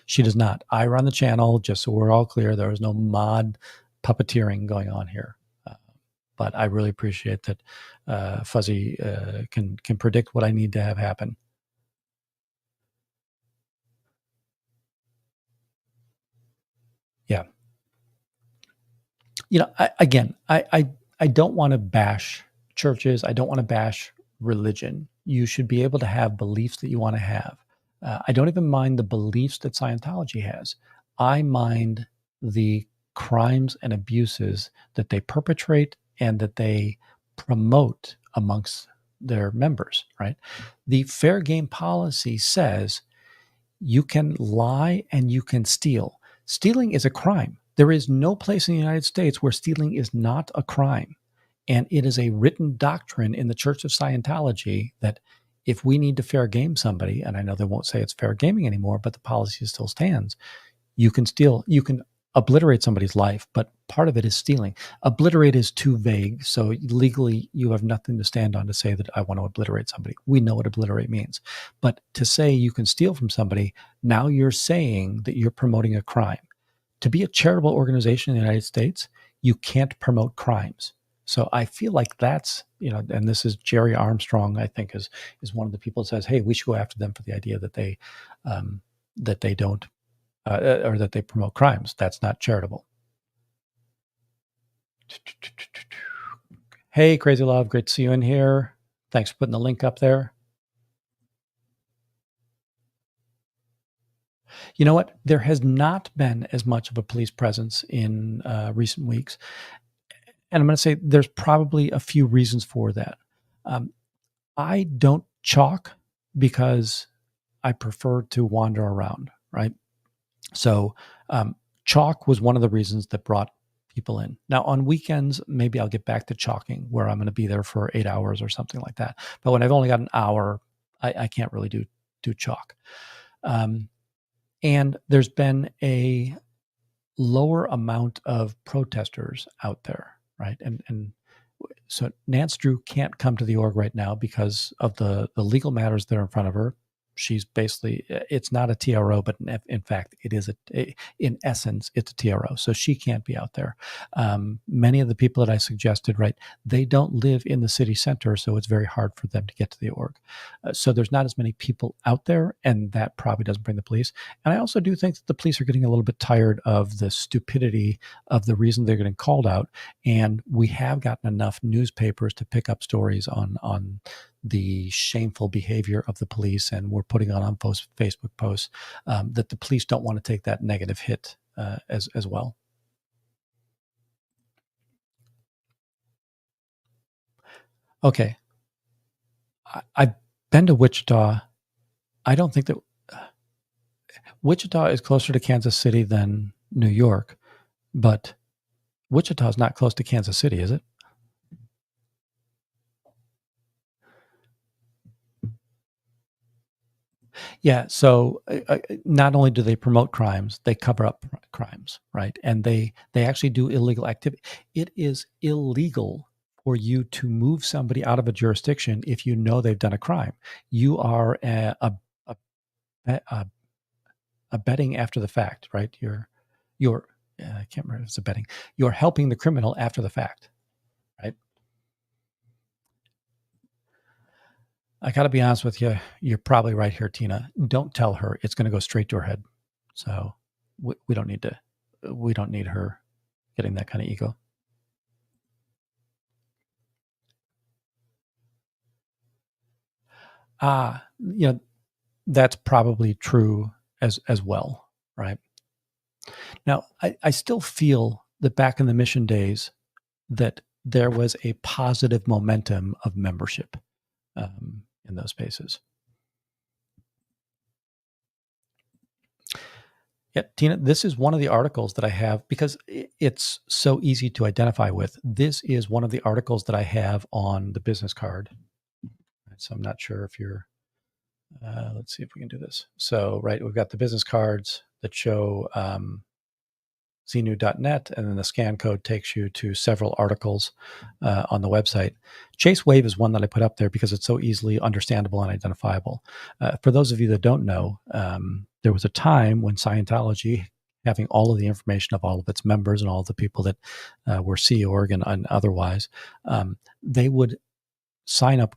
She does not. I run the channel, just so we're all clear. There is no mod puppeteering going on here. But I really appreciate that Fuzzy can predict what I need to have happen. Yeah. You know, I don't want to bash churches. I don't want to bash religion. You should be able to have beliefs that you want to have. I don't even mind the beliefs that Scientology has. I mind the crimes and abuses that they perpetrate and that they promote amongst their members, right? The fair game policy says you can lie and you can steal. Stealing is a crime. There is no place in the United States where stealing is not a crime. And it is a written doctrine in the Church of Scientology that if we need to fair game somebody, and I know they won't say it's fair gaming anymore, but the policy still stands, you can steal, you can obliterate somebody's life, but part of it is stealing. Obliterate is too vague, so legally you have nothing to stand on to say that I want to obliterate somebody. We know what obliterate means. But to say you can steal from somebody, now you're saying that you're promoting a crime. To be a charitable organization in the United States, you can't promote crimes. So I feel like that's, and this is Jerry Armstrong, I think, is one of the people that says, hey, we should go after them for the idea that they don't, or that they promote crimes. That's not charitable. Hey, Crazy Love, great to see you in here. Thanks for putting the link up there. You know what? There has not been as much of a police presence in recent weeks. And I'm going to say there's probably a few reasons for that. I don't chalk because I prefer to wander around, right? So chalk was one of the reasons that brought people in. Now on weekends, maybe I'll get back to chalking where I'm going to be there for 8 hours or something like that. But when I've only got an hour, I can't really do chalk. And there's been a lower amount of protesters out there, right? And so Nance Drew can't come to the org right now because of the legal matters that are in front of her. She's basically, it's not a TRO, but in fact, it is in essence, it's a TRO. So she can't be out there. Many of the people that I suggested, right, they don't live in the city center, so it's very hard for them to get to the org. So there's not as many people out there, and that probably doesn't bring the police. And I also do think that the police are getting a little bit tired of the stupidity of the reason they're getting called out. And we have gotten enough newspapers to pick up stories on the shameful behavior of the police, and we're putting on Facebook posts that the police don't want to take that negative hit as well. Okay, I've been to Wichita. I don't think that Wichita is closer to Kansas City than New York, but Wichita is not close to Kansas City, is it? Yeah. So not only do they promote crimes, they cover up crimes, right? And they actually do illegal activity. It is illegal for you to move somebody out of a jurisdiction if you know they've done a crime. You are abetting after the fact, right? You're I can't remember if it's abetting. You're helping the criminal after the fact, right? I got to be honest with you. You're probably right here, Tina. Don't tell her. It's going to go straight to her head. So we don't need to. We don't need her getting that kind of ego. That's probably true as well, right? Now, I still feel that back in the mission days that there was a positive momentum of membership in those spaces. Yeah, Tina, this is one of the articles that I have because it's so easy to identify with. This is one of the articles that I have on the business card. So I'm not sure if you're, let's see if we can do this. So, right, we've got the business cards that show znu.net, and then the scan code takes you to several articles on the website. Chase Wave is one that I put up there because it's so easily understandable and identifiable. For those of you that don't know, there was a time when Scientology, having all of the information of all of its members and all of the people that were Sea Org and otherwise, they would sign up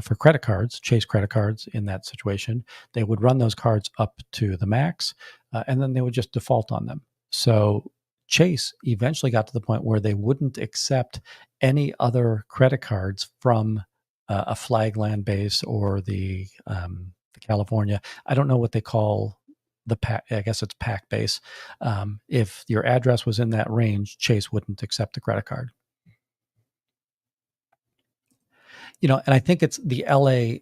for credit cards, Chase credit cards in that situation. They would run those cards up to the max, and then they would just default on them. So Chase eventually got to the point where they wouldn't accept any other credit cards from a Flagland base or the California. I don't know what they call the pack. I guess it's pack base. If your address was in that range, Chase wouldn't accept the credit card. And I think it's the LA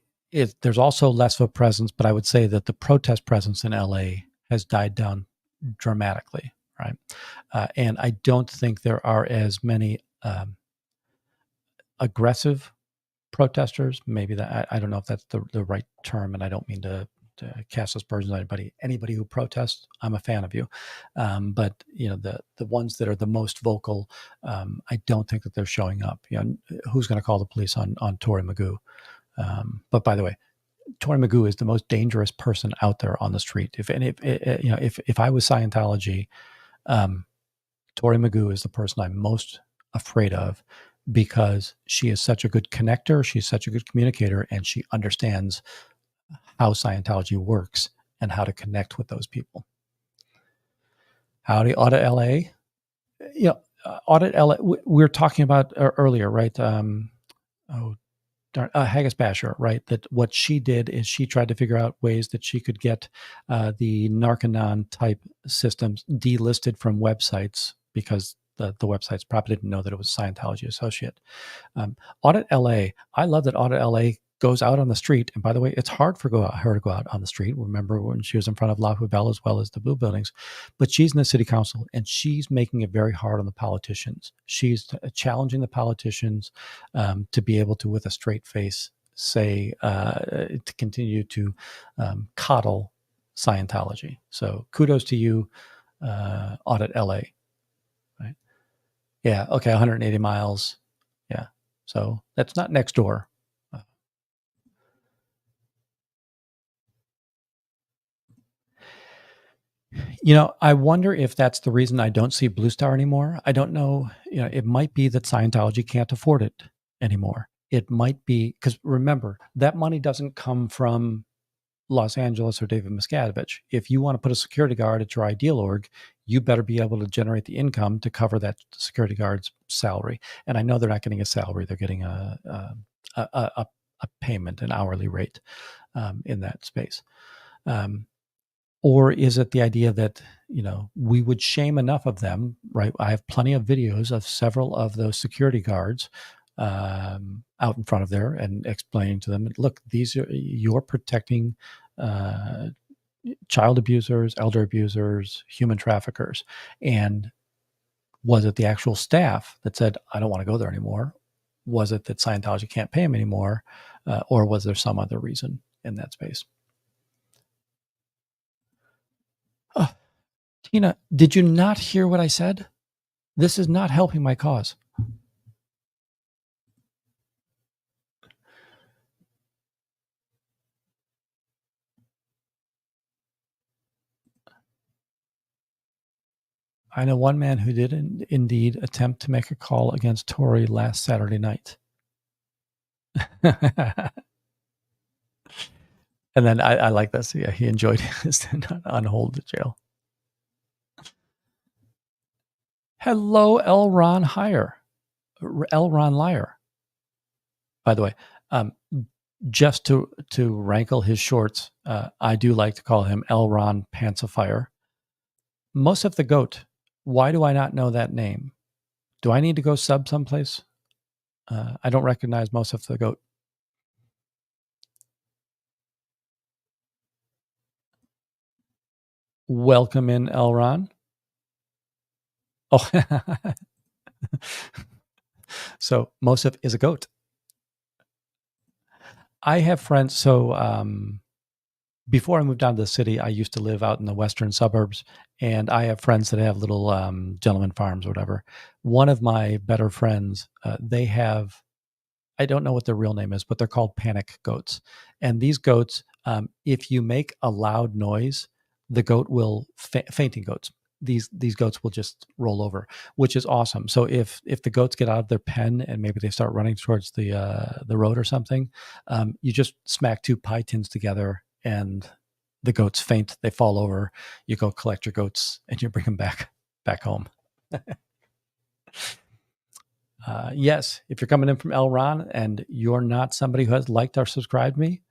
there's also less of a presence, but I would say that the protest presence in LA has died down dramatically, right? And I don't think there are as many aggressive protesters. Maybe that I don't know if that's the right term, and I don't mean to cast aspersions on anybody who protests. I'm a fan of you, but the ones that are the most vocal, I don't think that they're showing up. Who's going to call the police on Tory Magoo? But by the way, Tory Magoo is the most dangerous person out there on the street. If I was Scientology, Tory Magoo is the person I'm most afraid of because she is such a good connector. She's such a good communicator, and she understands how Scientology works and how to connect with those people. Howdy, Audit LA. Audit LA. We were talking about earlier, right? Haggis Basher, right? That what she did is she tried to figure out ways that she could get the Narcanon type systems delisted from websites because the websites probably didn't know that it was a Scientology associate. Audit LA, I love that Audit LA goes out on the street. And by the way, it's hard for her to go out on the street. Remember when she was in front of La Poubelle as well as the Blue Buildings, but she's in the city council and she's making it very hard on the politicians. She's challenging the politicians to be able to, with a straight face, say, to continue to coddle Scientology. So kudos to you, Audit LA. Right? Yeah. Okay. 180 miles. Yeah. So that's not next door. I wonder if that's the reason I don't see Blue Star anymore. I don't know. It might be that Scientology can't afford it anymore. It might be because remember, that money doesn't come from Los Angeles or David Miscavige. If you want to put a security guard at your ideal org, you better be able to generate the income to cover that security guard's salary. And I know they're not getting a salary; they're getting a payment, an hourly rate in that space. Or is it the idea that, we would shame enough of them, right? I have plenty of videos of several of those security guards out in front of there and explaining to them, look, you're protecting child abusers, elder abusers, human traffickers. And was it the actual staff that said, I don't want to go there anymore? Was it that Scientology can't pay them anymore? Or was there some other reason in that space? Oh, Tina, did you not hear what I said? This is not helping my cause. I know one man who did indeed attempt to make a call against Tory last Saturday night. And then I like this. Yeah, he enjoyed his on hold to jail. Hello, L. Ron Liar. By the way, just to rankle his shorts, I do like to call him L. Ron Pantsifier. Most of the Goat. Why do I not know that name? Do I need to go sub someplace? I don't recognize most of the Goat. Welcome in, Elron. Oh, so Mosif is a goat. I have friends. So before I moved down to the city, I used to live out in the western suburbs, and I have friends that have little gentleman farms or whatever. One of my better friends, they have, I don't know what their real name is, but they're called panic goats. And these goats, if you make a loud noise, the goat will, fainting goats, these goats will just roll over, which is awesome. So if the goats get out of their pen and maybe they start running towards the road or something, you just smack two pie tins together and the goats faint, they fall over, you go collect your goats and you bring them back home. Yes, if you're coming in from El Ron and you're not somebody who has liked or subscribed me,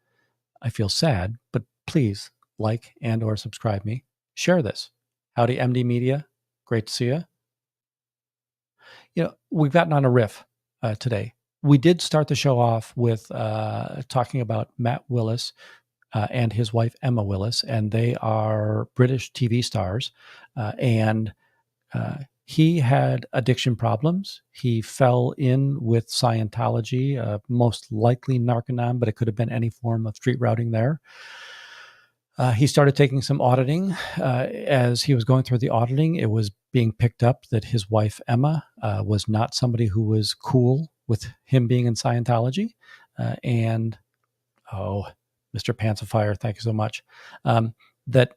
I feel sad, but please like and or subscribe me. Share this. Howdy, MD Media. Great to see you. We've gotten on a riff today. We did start the show off with talking about Matt Willis and his wife, Emma Willis, and they are British TV stars. And he had addiction problems. He fell in with Scientology, most likely Narconon, but it could have been any form of street routing there. He started taking some auditing. As he was going through the auditing, it was being picked up that his wife, Emma, was not somebody who was cool with him being in Scientology. And, Mr. Pantsifier, thank you so much, that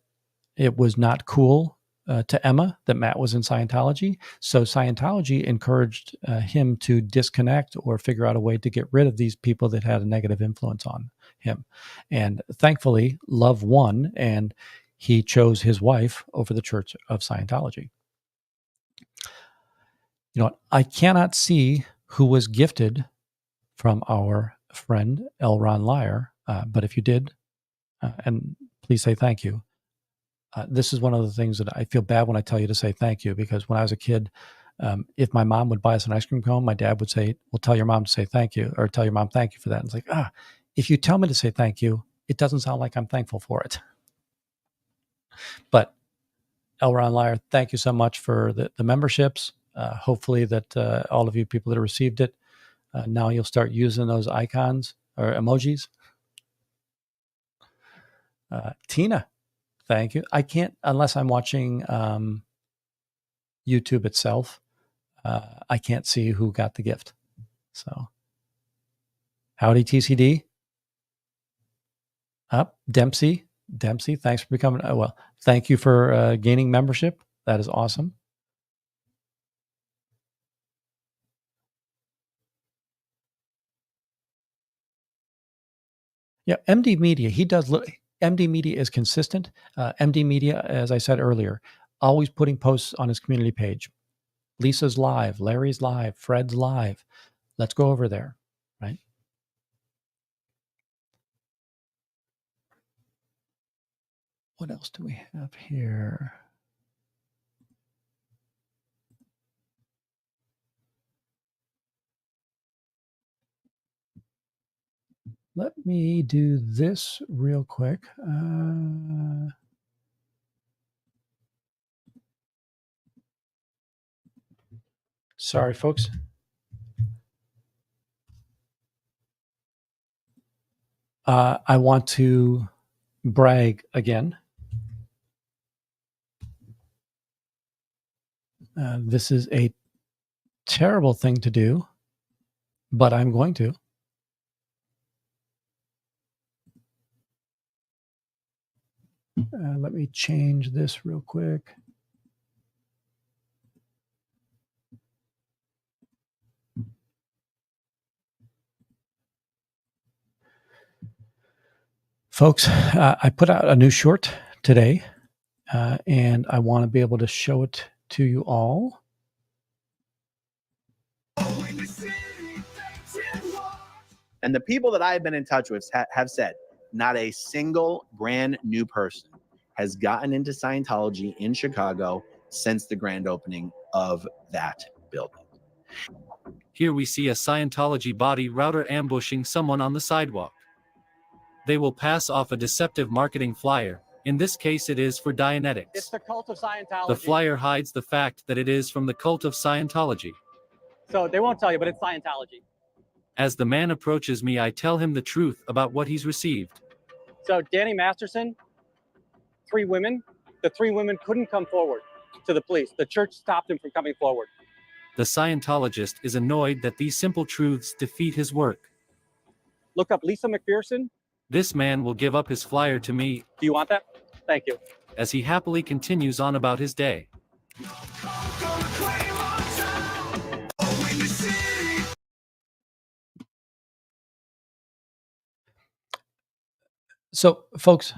it was not cool to Emma that Matt was in Scientology. So Scientology encouraged him to disconnect or figure out a way to get rid of these people that had a negative influence on him. And thankfully, love won, and he chose his wife over the Church of Scientology. I cannot see who was gifted from our friend L. Ron Liar, but if you did, and please say thank you. This is one of the things that I feel bad when I tell you to say thank you, because when I was a kid, if my mom would buy us an ice cream cone, my dad would say, well, tell your mom to say thank you, or tell your mom thank you for that. And it's like, if you tell me to say thank you, it doesn't sound like I'm thankful for it. But Elron Liar, thank you so much for the memberships. Hopefully that all of you people that have received it, now you'll start using those icons or emojis. Tina, thank you. I can't, unless I'm watching YouTube itself, I can't see who got the gift. So, howdy, TCD. Up, Dempsey. Dempsey, thanks for becoming. Well, thank you for gaining membership. That is awesome. Yeah, MD Media. He does look. MD Media is consistent. MD Media, as I said earlier, always putting posts on his community page. Lisa's live, Larry's live, Fred's live. Let's go over there, right? What else do we have here? Let me do this real quick. Sorry, folks. I want to brag again. This is a terrible thing to do, but I'm going to. Let me change this real quick. Folks, I put out a new short today, and I want to be able to show it to you all. And the people that I've been in touch with have said not a single brand new person has gotten into Scientology in Chicago since the grand opening of that building. Here we see a Scientology body router ambushing someone on the sidewalk. They will pass off a deceptive marketing flyer. In this case, it is for Dianetics. It's the cult of Scientology. The flyer hides the fact that it is from the cult of Scientology. So they won't tell you, but it's Scientology. As the man approaches me, I tell him the truth about what he's received. So Danny Masterson, 3 women. The 3 women couldn't come forward to the police. The church stopped him from coming forward. The Scientologist is annoyed that these simple truths defeat his work. Look up Lisa McPherson. This man will give up his flyer to me. Do you want that? Thank you. As he happily continues on about his day. So, folks,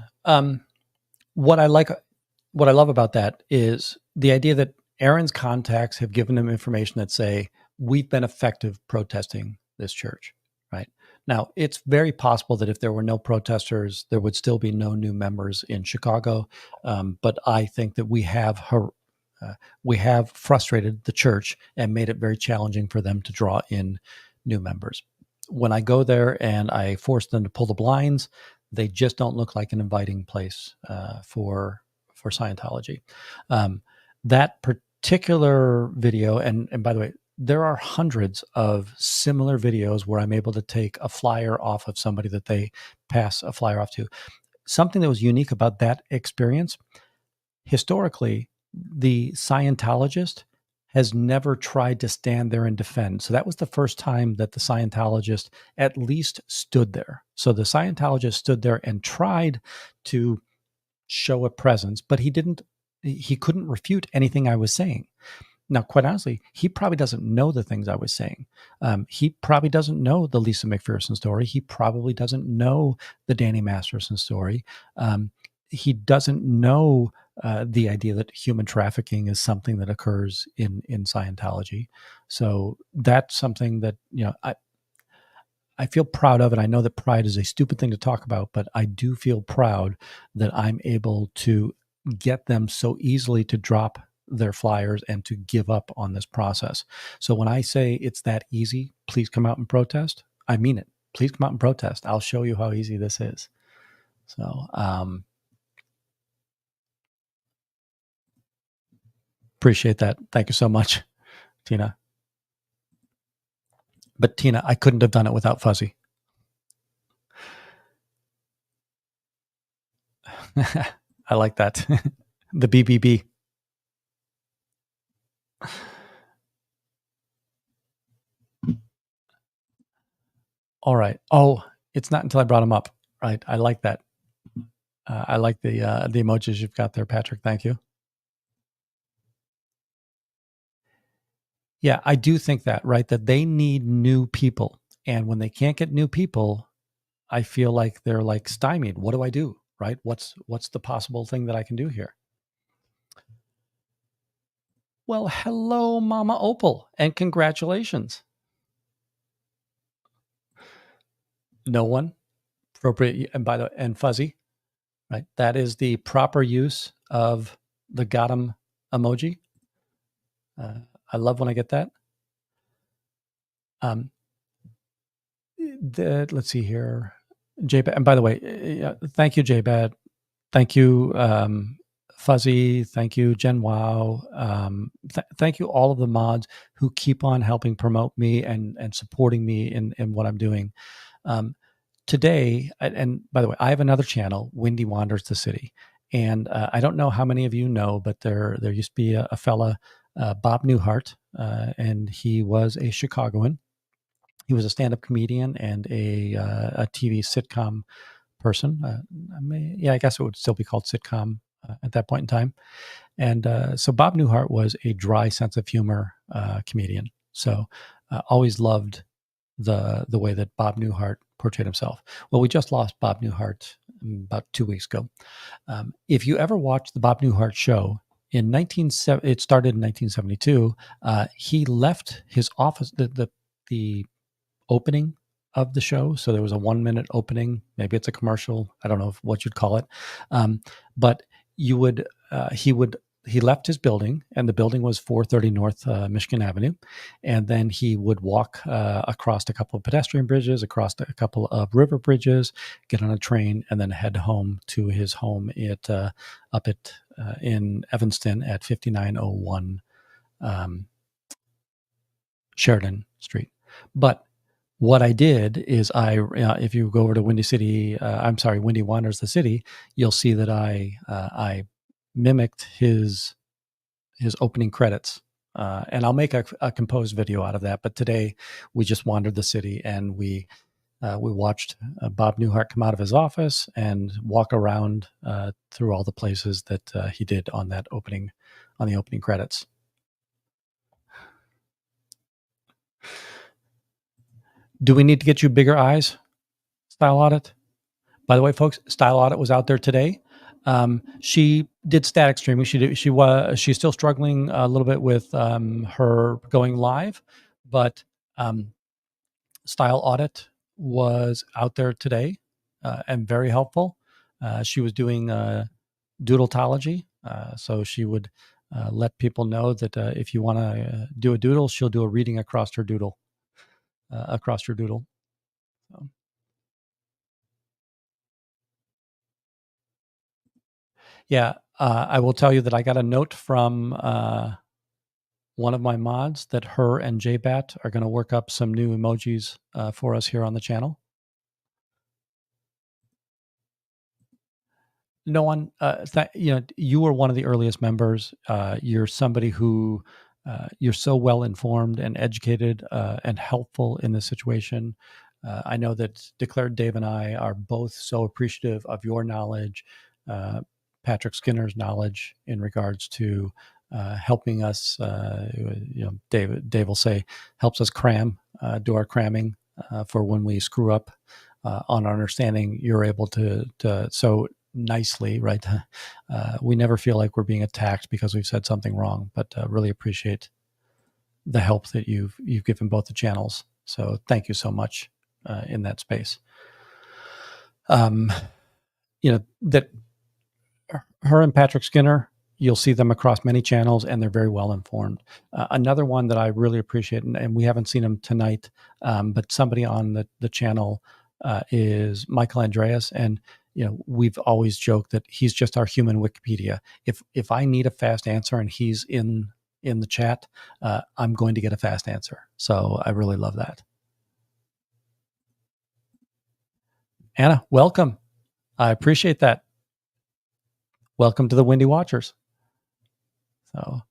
what I love about that is the idea that Aaron's contacts have given him information that say we've been effective protesting this church. Right now, it's very possible that if there were no protesters, there would still be no new members in Chicago. But I think that we have frustrated the church and made it very challenging for them to draw in new members. When I go there and I force them to pull the blinds, they just don't look like an inviting place for Scientology. That particular video, and by the way, there are hundreds of similar videos where I'm able to take a flyer off of somebody that they pass a flyer off to. Something that was unique about that experience, historically, the Scientologist has never tried to stand there and defend. So that was the first time that the Scientologist at least stood there. So the Scientologist stood there and tried to show a presence, but he couldn't refute anything I was saying. Now, quite honestly, he probably doesn't know the things I was saying. He probably doesn't know the Lisa McPherson story. He probably doesn't know the Danny Masterson story. He doesn't know the idea that human trafficking is something that occurs in Scientology. So that's something that, I feel proud of, and I know that pride is a stupid thing to talk about, but I do feel proud that I'm able to get them so easily to drop their flyers and to give up on this process. So when I say it's that easy, please come out and protest, I mean it. Please come out and protest. I'll show you how easy this is. So, appreciate that. Thank you so much, Tina. But Tina, I couldn't have done it without Fuzzy. I like that. The BBB. All right. Oh, it's not until I brought him up. Right. I like that. I like the emojis you've got there, Patrick. Thank you. Yeah, I do think that, right? That they need new people. And when they can't get new people, I feel like they're like stymied. What do I do? Right? What's the possible thing that I can do here? Well, hello, Mama Opal, and congratulations. No one appropriate, and by the and fuzzy, right? That is the proper use of the got 'em emoji. I love when I get that. Let's see here, JBad. And by the way, thank you, JBad. Thank you, Fuzzy. Thank you, Jen Wow. Thank you, all of the mods who keep on helping promote me and supporting me in what I'm doing. Today, and by the way, I have another channel, Windy Wanders the City, and I don't know how many of you know, but there used to be a fella, Bob Newhart, and he was a Chicagoan. He was a stand-up comedian and a TV sitcom person. I guess it would still be called sitcom at that point in time. And so Bob Newhart was a dry sense of humor comedian. So always loved the way that Bob Newhart portrayed himself. Well, we just lost Bob Newhart about 2 weeks ago. If you ever watched the Bob Newhart show, it started in 1972. He left his office, the opening of the show. So there was a 1-minute opening. Maybe it's a commercial. I don't know what you'd call it. But he left his building, and the building was 430 North Michigan Avenue. And then he would walk across a couple of pedestrian bridges, across a couple of river bridges, get on a train, and then head home to his home in Evanston at 5901 Sheridan Street. But what I did is if you go over to Windy Wanders the City, you'll see that I mimicked his opening credits, and I'll make a composed video out of that. But today we just wandered the city, and we watched Bob Newhart come out of his office and walk around through all the places that he did on the opening credits. Do we need to get you bigger eyes, Style Audit? By the way, folks, Style Audit was out there today. She did static streaming. She's still struggling a little bit with her going live, but Style Audit was out there today and very helpful. She was doing doodletology, so she would let people know that if you want to do a doodle, she'll do a reading across her doodle. So. Yeah, I will tell you that I got a note from one of my mods that her and JBat are going to work up some new emojis for us here on the channel. No one, you were one of the earliest members. You're somebody who you're so well informed and educated and helpful in this situation. I know that Declared Dave and I are both so appreciative of your knowledge, Patrick Skinner's knowledge in regards to helping us. Dave will say helps us do our cramming for when we screw up on our understanding. You're able to so nicely, right? We never feel like we're being attacked because we've said something wrong, but really appreciate the help that you've given both the channels. So thank you so much in that space. That her and Patrick Skinner, you'll see them across many channels, and they're very well informed. Another one that I really appreciate, and we haven't seen him tonight, but somebody on the channel is Michael Andreas, and we've always joked that he's just our human Wikipedia. If I need a fast answer and he's in the chat, I'm going to get a fast answer. So I really love that. Anna, welcome. I appreciate that. Welcome to the Windy Watchers. So,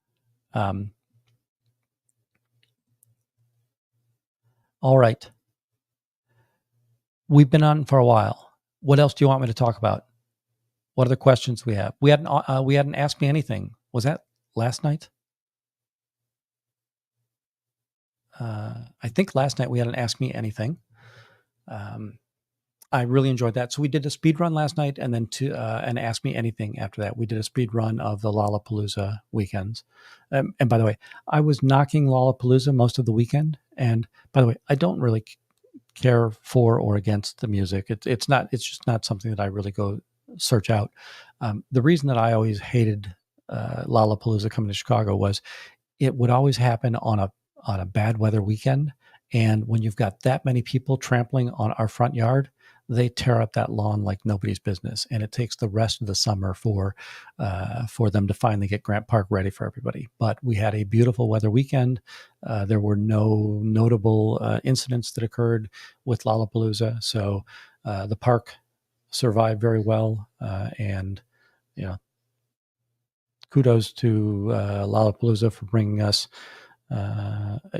all right. We've been on for a while. What else do you want me to talk about? What other questions we have? We hadn't asked me anything. Was that last night? I think last night we hadn't asked me anything. I really enjoyed that. So we did a speed run last night, and then and Ask Me Anything after that. We did a speed run of the Lollapalooza weekends. And by the way, I was knocking Lollapalooza most of the weekend. And by the way, I don't really care for or against the music. It's just not something that I really go search out. The reason that I always hated Lollapalooza coming to Chicago was it would always happen on a bad weather weekend. And when you've got that many people trampling on our front yard, they tear up that lawn like nobody's business. And it takes the rest of the summer for them to finally get Grant Park ready for everybody. But we had a beautiful weather weekend. There were no notable incidents that occurred with Lollapalooza. So the park survived very well. And, kudos to Lollapalooza for bringing us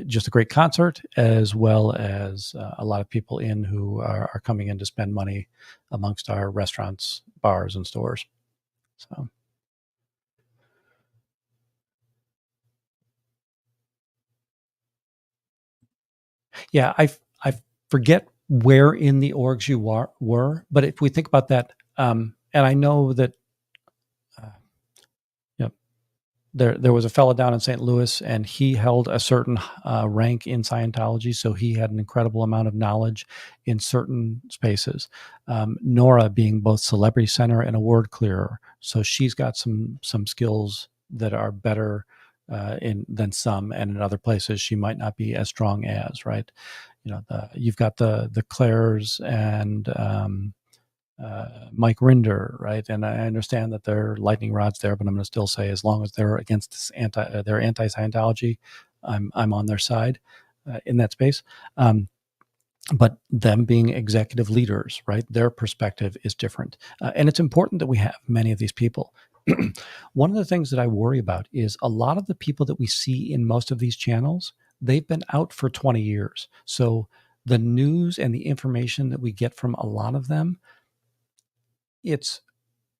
just a great concert, as well as a lot of people in who are coming in to spend money amongst our restaurants, bars, and stores. So, yeah, I forget where in the orgs you were, but if we think about that, and I know that there was a fellow down in St. Louis, and he held a certain rank in Scientology, so he had an incredible amount of knowledge in certain spaces. Nora being both celebrity center and a word clearer, so she's got some skills that are better than some, and in other places she might not be as strong as. Right? You've got the Claires and Mike Rinder, right? And I understand that they're lightning rods there, but I'm going to still say, as long as they're against this they're anti-Scientology, I'm on their side in that space. But them being executive leaders, right? Their perspective is different, and it's important that we have many of these people. One of the things that I worry about is a lot of the people that we see in most of these channels, they've been out for 20 years. So the news and the information that we get from a lot of them, it's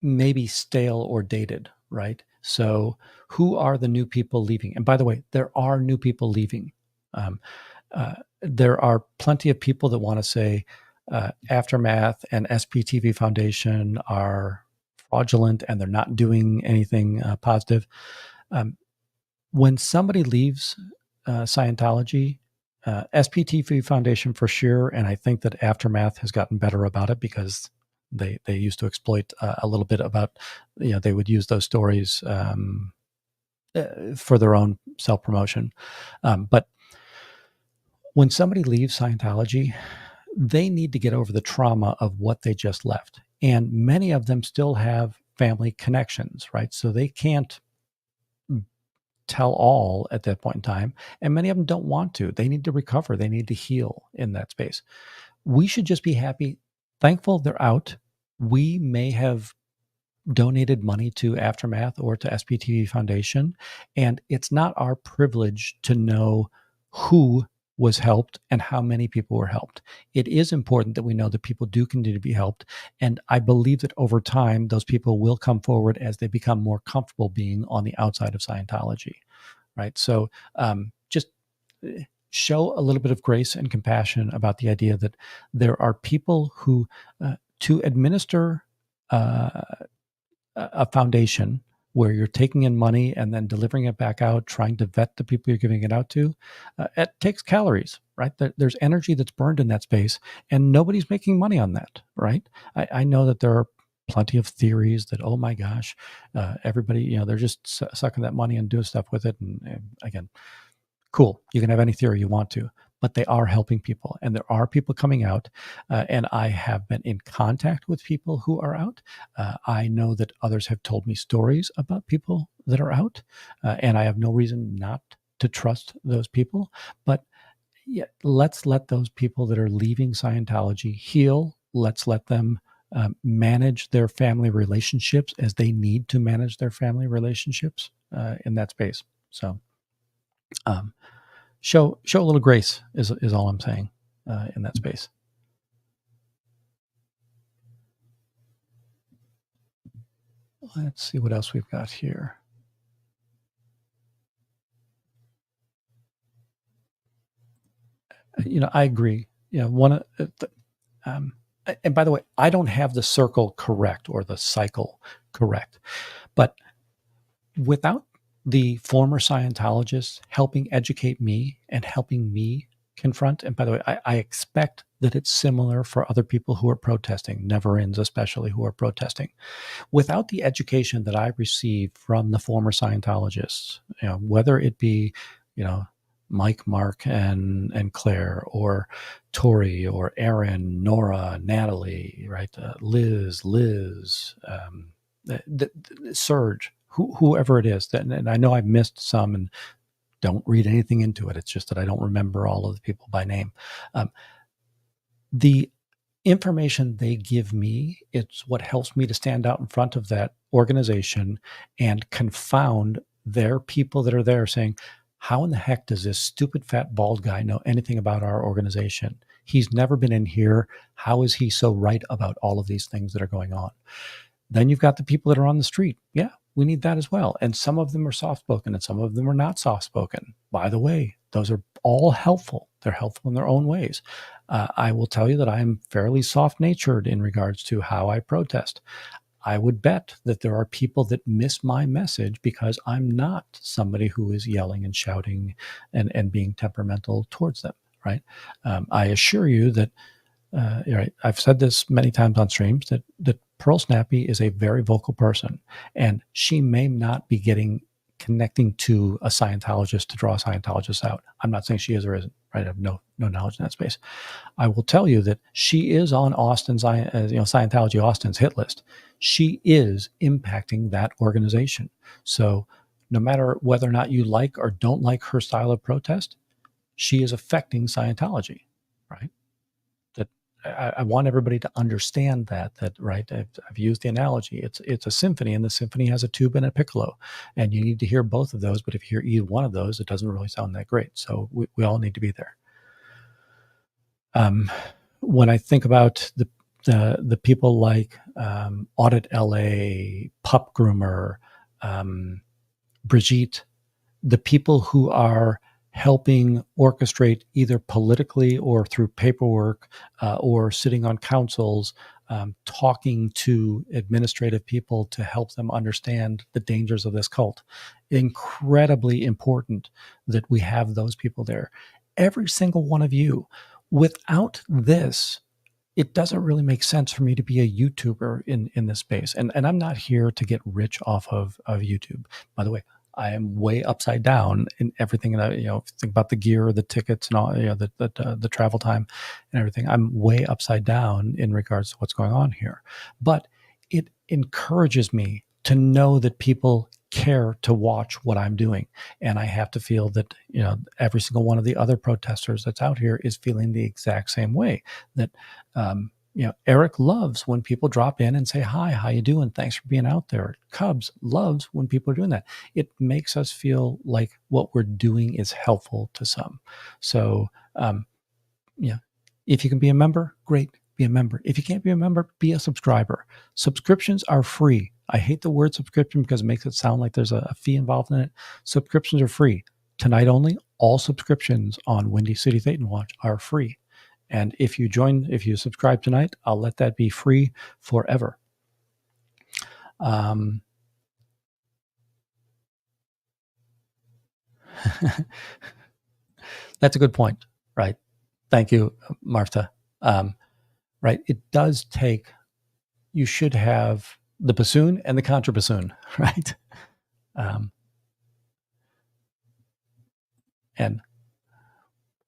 maybe stale or dated, right? So who are the new people leaving? And by the way, there are new people leaving. There are plenty of people that want to say Aftermath and SPTV Foundation are fraudulent and they're not doing anything positive. When somebody leaves Scientology, SPTV Foundation for sure, and I think that Aftermath has gotten better about it because they used to exploit a little bit about, they would use those stories for their own self-promotion. But when somebody leaves Scientology, they need to get over the trauma of what they just left. And many of them still have family connections, right? So they can't tell all at that point in time. And many of them don't want to. They need to recover. They need to heal in that space. We should just be happy, thankful they're out. We may have donated money to Aftermath or to SPTV Foundation, and it's not our privilege to know who was helped and how many people were helped. It is important that we know that people do continue to be helped, and I believe that over time, those people will come forward as they become more comfortable being on the outside of Scientology, right? So just show a little bit of grace and compassion about the idea that there are people who, to administer a foundation where you're taking in money and then delivering it back out, trying to vet the people you're giving it out to, it takes calories, right? There's energy that's burned in that space, and nobody's making money on that, right? I know that there are plenty of theories that, oh my gosh, everybody, they're just sucking that money and doing stuff with it. And again, cool. You can have any theory you want to, but they are helping people, and there are people coming out. And I have been in contact with people who are out. I know that others have told me stories about people that are out, and I have no reason not to trust those people. But yeah, let's let those people that are leaving Scientology heal. Let's let them manage their family relationships as they need to manage their family relationships in that space. So, show a little grace is all I'm saying in that space. Let's see what else we've got here. I agree. One of and by the way, I don't have the circle correct or the cycle correct, but without the former Scientologists helping educate me and helping me confront, and by the way, I expect that it's similar for other people who are protesting, never-ins especially, who are protesting. Without the education that I received from the former Scientologists, whether it be, Mike, Mark, and Claire, or Tori, or Aaron, Nora, Natalie, right? Liz, Serge, whoever it is. And I know I've missed some, and don't read anything into it. It's just that I don't remember all of the people by name. The information they give me, it's what helps me to stand out in front of that organization and confound their people that are there saying, how in the heck does this stupid fat bald guy know anything about our organization? He's never been in here. How is he so right about all of these things that are going on? Then you've got the people that are on the street. Yeah, we need that as well. And some of them are soft-spoken and some of them are not soft-spoken. By the way, those are all helpful. They're helpful in their own ways. I will tell you that I am fairly soft-natured in regards to how I protest. I would bet that there are people that miss my message because I'm not somebody who is yelling and shouting and being temperamental towards them, right? I assure you that, right, I've said this many times on streams, that Pearl Snappy is a very vocal person, and she may not be connecting to a Scientologist to draw Scientologists out. I'm not saying she is or isn't, right? I have no knowledge in that space. I will tell you that she is on Austin's, Scientology Austin's hit list. She is impacting that organization. So no matter whether or not you like or don't like her style of protest, she is affecting Scientology, right? That I want everybody to understand that, right? I've used the analogy. It's a symphony, and the symphony has a tuba and a piccolo, and you need to hear both of those. But if you hear either one of those, it doesn't really sound that great. So we all need to be there. When I think about the people like Audit LA, Pup Groomer, Brigitte, the people who are helping orchestrate either politically or through paperwork or sitting on councils, talking to administrative people to help them understand the dangers of this cult. Incredibly important that we have those people there. Every single one of you. Without this, it doesn't really make sense for me to be a YouTuber in this space. And I'm not here to get rich off of YouTube. By the way, I am way upside down in everything. And think about the gear, the tickets, and all, the travel time and everything. I'm way upside down in regards to what's going on here. But it encourages me to know that people care to watch what I'm doing. And I have to feel that, every single one of the other protesters that's out here is feeling the exact same way. That, Eric loves when people drop in and say, hi, how you doing? Thanks for being out there. Cubs loves when people are doing that. It makes us feel like what we're doing is helpful to some. So, if you can be a member, great, be a member. If you can't be a member, be a subscriber. Subscriptions are free. I hate the word subscription because it makes it sound like there's a fee involved in it. Subscriptions are free. Tonight only, all subscriptions on Windy City Thetan Watch are free. And if you subscribe tonight, I'll let that be free forever. That's a good point, right? Thank you, Martha. Right, it does take, you should have the bassoon and the contrabassoon, right? And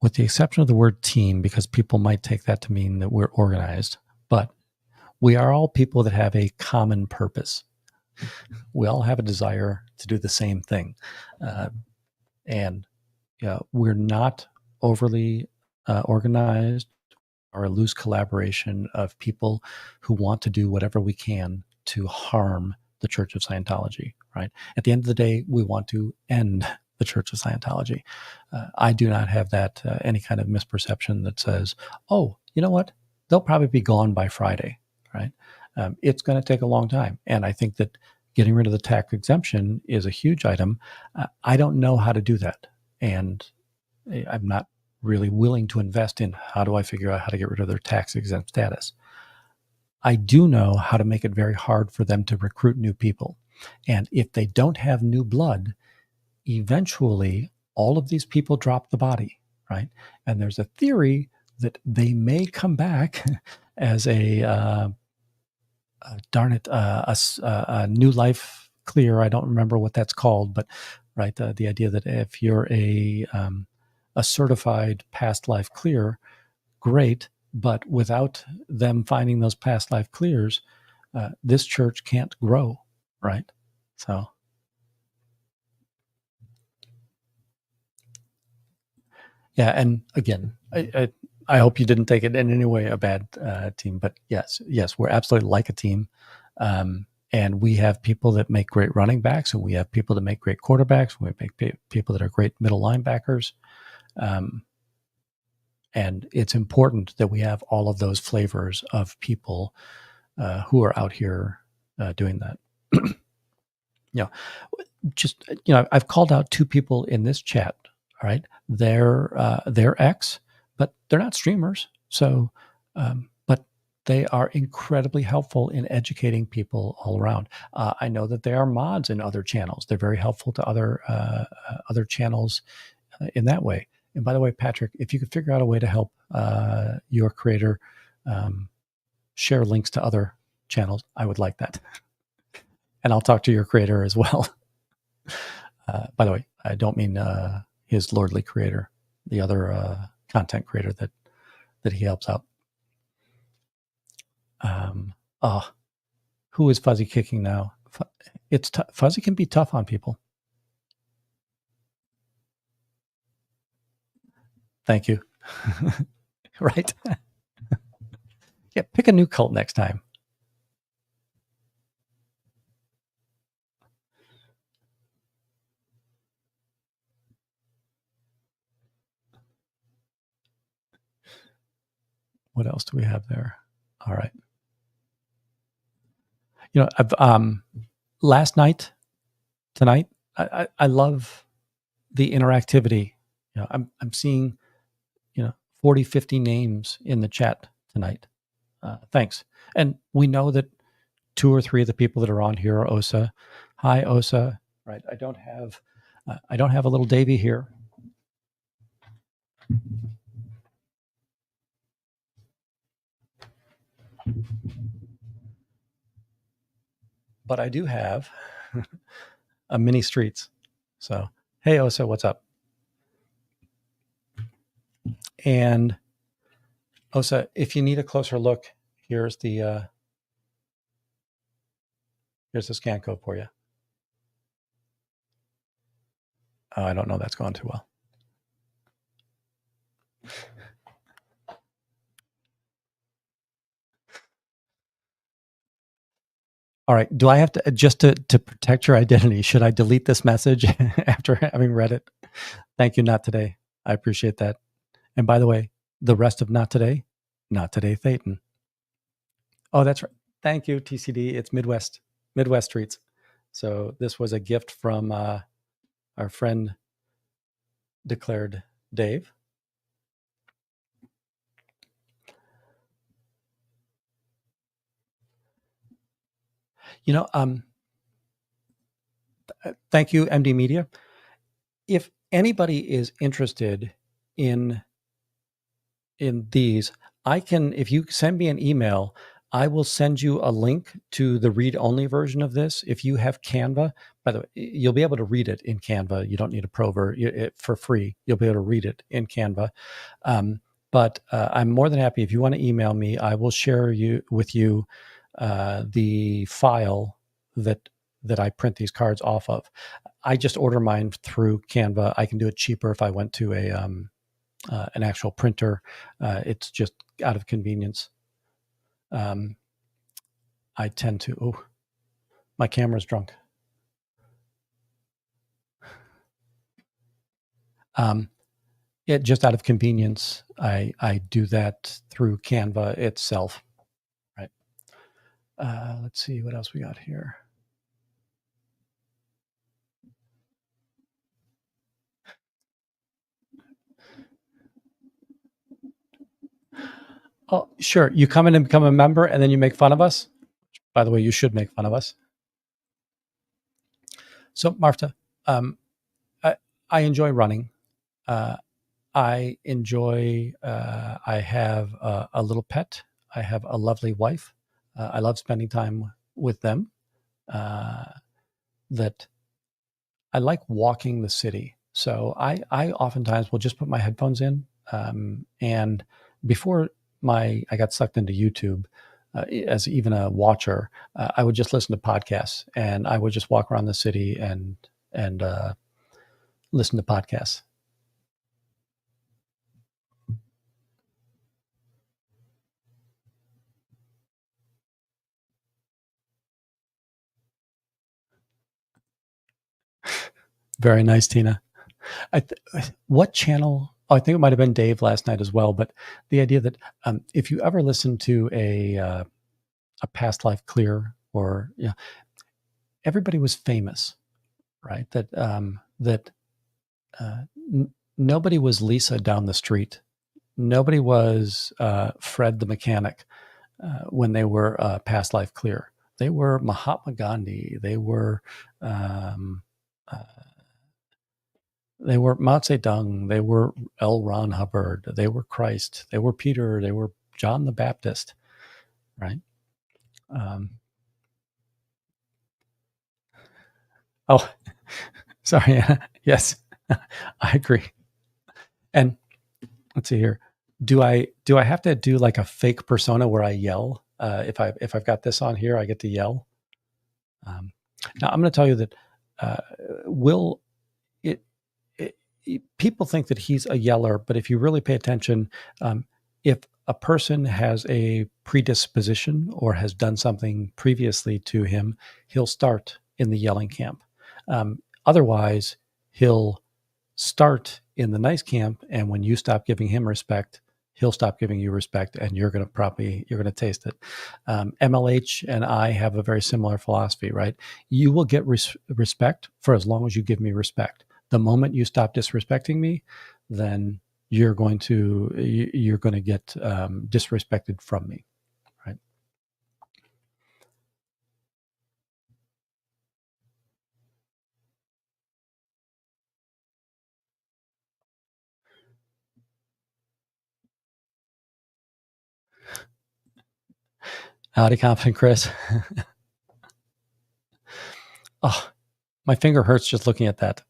with the exception of the word team, because people might take that to mean that we're organized, but we are all people that have a common purpose. We all have a desire to do the same thing. And we're not overly organized or a loose collaboration of people who want to do whatever we can to harm the Church of Scientology, right? At the end of the day, we want to end the Church of Scientology. I do not have that any kind of misperception that says, oh, you know what? They'll probably be gone by Friday, right? It's going to take a long time. And I think that getting rid of the tax exemption is a huge item. I don't know how to do that. And I'm not really willing to invest in how do I figure out how to get rid of their tax exempt status. I do know how to make it very hard for them to recruit new people. And if they don't have new blood, eventually all of these people drop the body, right? And there's a theory that they may come back as a new life clear. I don't remember what that's called, but right, the idea that if you're a certified past life clear, great, but without them finding those past life clears, this church can't grow, right? So, yeah, and again, I hope you didn't take it in any way a bad team, but yes, we're absolutely like a team, and we have people that make great running backs, and we have people that make great quarterbacks, and we make people that are great middle linebackers, and it's important that we have all of those flavors of people who are out here doing that. I've called out 2 people in this chat. All right, they're ex, but they're not streamers. So, but they are incredibly helpful in educating people all around. I know that they are mods in other channels. They're very helpful to other channels in that way. And by the way, Patrick, if you could figure out a way to help your creator share links to other channels, I would like that. And I'll talk to your creator as well. By the way, I don't mean his lordly creator, the other content creator that he helps out. Who is Fuzzy kicking now? It's Fuzzy can be tough on people. Thank you. Right? Yeah, pick a new cult next time. What else do we have there? All right. I've last night, tonight, I love the interactivity. I'm seeing 40, 50 names in the chat tonight. Thanks. And we know that 2 or 3 of the people that are on here are Osa. Hi, Osa. Right. I don't have a little Davy here. But I do have a mini streets. So, hey, Osa, what's up? And Osa, if you need a closer look, here's the scan code for you. Oh, I don't know. That's going too well. All right. Do I have to, just to protect your identity, should I delete this message after having read it? Thank you, Not Today. I appreciate that. And by the way, the rest of Not Today, Thetan. Oh, that's right. Thank you, TCD. It's Midwest Streets. So this was a gift from our friend Declared Dave. Thank you, MD Media. If anybody is interested in these, if you send me an email, I will send you a link to the read-only version of this. If you have Canva, by the way, you'll be able to read it in Canva. You don't need a pro for free. You'll be able to read it in Canva. But I'm more than happy if you want to email me. I will share with you the file that I print these cards off of. I just order mine through Canva. I can do it cheaper if I went to an actual printer. It's just out of convenience. I tend to, my camera's drunk. Just out of convenience, I do that through Canva itself. Right. Let's see what else we got here. Oh, sure. You come in and become a member, and then you make fun of us. By the way, you should make fun of us. So, Marta, I enjoy running. I enjoy. I have a little pet. I have a lovely wife. I love spending time with them. That I like walking the city. So I oftentimes will just put my headphones in. And before I got sucked into YouTube as even a watcher, I would just listen to podcasts, and I would just walk around the city and listen to podcasts. Very nice, Tina. What channel? Oh, I think it might have been Dave last night as well. But the idea that if you ever listen to a past life clear, or everybody was famous, right? That nobody was Lisa down the street. Nobody was Fred the mechanic when they were past life clear. They were Mahatma Gandhi. They were Mao Zedong. They were L. Ron Hubbard. They were Christ. They were Peter. They were John the Baptist, right? Oh, sorry. Yes, I agree. And let's see here. Do I have to do like a fake persona where I yell? If I've got this on here, I get to yell. Now I'm going to tell you that Will. People think that he's a yeller, but if you really pay attention, if a person has a predisposition or has done something previously to him, he'll start in the yelling camp. Otherwise, he'll start in the nice camp, and when you stop giving him respect, he'll stop giving you respect, and you're going to taste it. MLH and I have a very similar philosophy, right? You will get respect for as long as you give me respect. The moment you stop disrespecting me, then you're going to get disrespected from me, right? Howdy, Confident Chris. Oh, my finger hurts just looking at that.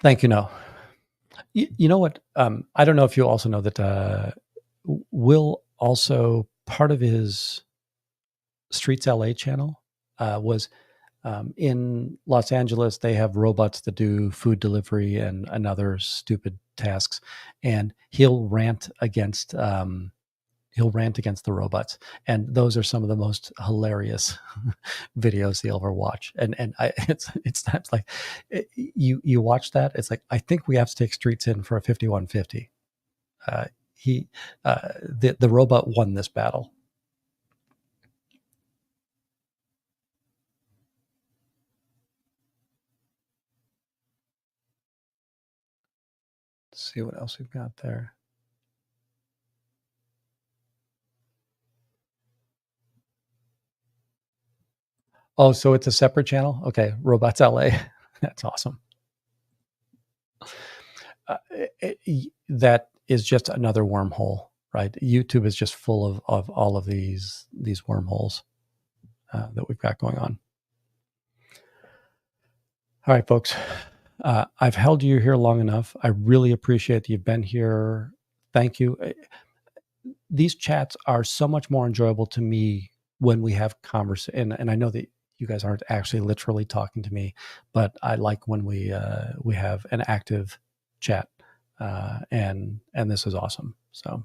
Thank you. No. You know what? I don't know if you also know that Will also, part of his Streets LA channel was in Los Angeles. They have robots that do food delivery and other stupid tasks, and he'll rant against the robots, and those are some of the most hilarious videos you'll ever watch. And it's times like you watch that, it's like, I think we have to take Streets in for a 5150. The robot won this battle. Let's see what else we've got there. Oh, so it's a separate channel? Okay, Robots LA. That's awesome. That is just another wormhole, right? YouTube is just full of all of these wormholes that we've got going on. All right, folks. I've held you here long enough. I really appreciate that you've been here. Thank you. These chats are so much more enjoyable to me when we have conversation. And I know that you guys aren't actually literally talking to me, but I like when we have an active chat. And this is awesome. So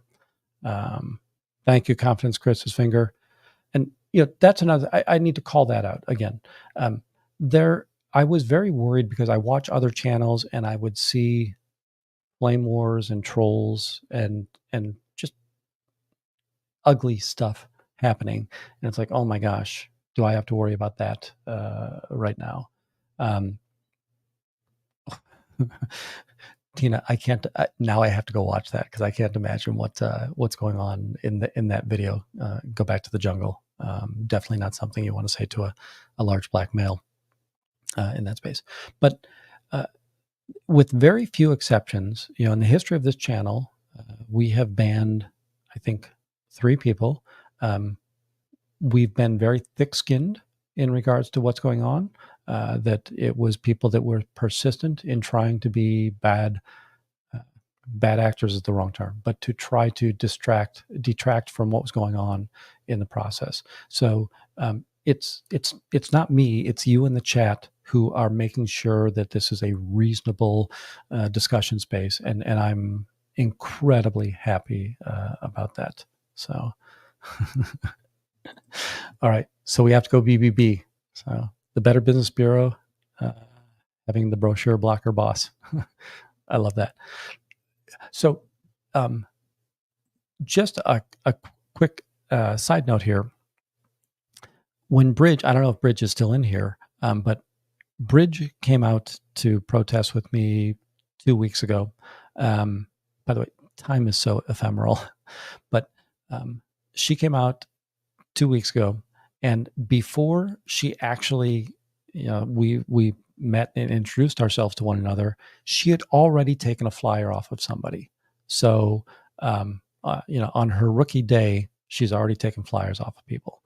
thank you, Confidence Chris's finger. And that's another, I need to call that out again. I was very worried because I watch other channels and I would see flame wars and trolls and just ugly stuff happening. And it's like, oh my gosh, do I have to worry about that right now? Tina, I can't. Now I have to go watch that because I can't imagine what's going on in that video. Go back to the jungle. Definitely not something you want to say to a large black male in that space. But with very few exceptions, in the history of this channel, we have banned, I think, 3 people. We've been very thick-skinned in regards to what's going on. That it was people that were persistent in trying to be bad actors is the wrong term, but to try to detract from what was going on in the process. So it's not me, it's you in the chat who are making sure that this is a reasonable discussion space, and I'm incredibly happy about that. So all right, so we have to go BBB. So the Better Business Bureau having the brochure blocker boss. I love that. So just a quick side note here. When Bridge, I don't know if Bridge is still in here, but Bridge came out to protest with me 2 weeks ago. By the way, time is so ephemeral, but she came out 2 weeks ago, and before she actually, we met and introduced ourselves to one another, she had already taken a flyer off of somebody. So, on her rookie day, she's already taken flyers off of people.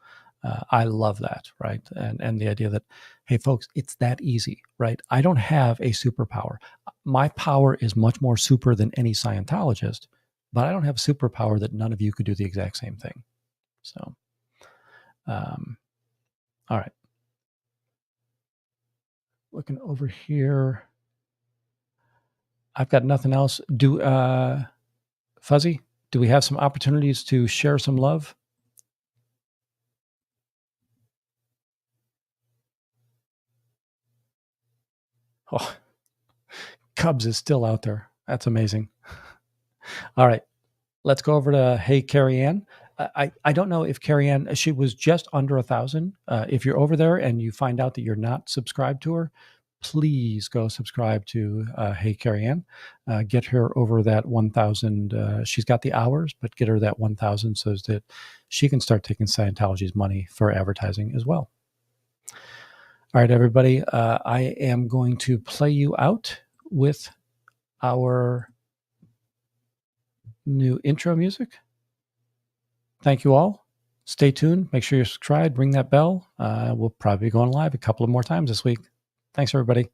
I love that, right? And the idea that, hey, folks, it's that easy, right? I don't have a superpower. My power is much more super than any Scientologist, but I don't have a superpower that none of you could do the exact same thing. So, all right. Looking over here. I've got nothing else. Fuzzy, do we have some opportunities to share some love? Oh, Cubs is still out there. That's amazing. All right. Let's go over to Hey Carrie Ann. I don't know if Carrie Ann, she was just under 1,000. If you're over there and you find out that you're not subscribed to her, please go subscribe to Hey Carrie Ann. Get her over that 1,000. She's got the hours, but get her that 1,000 so that she can start taking Scientology's money for advertising as well. All right, everybody. I am going to play you out with our new intro music. Thank you all. Stay tuned. Make sure you're subscribed. Ring that bell. We'll probably be going live a couple of more times this week. Thanks, everybody.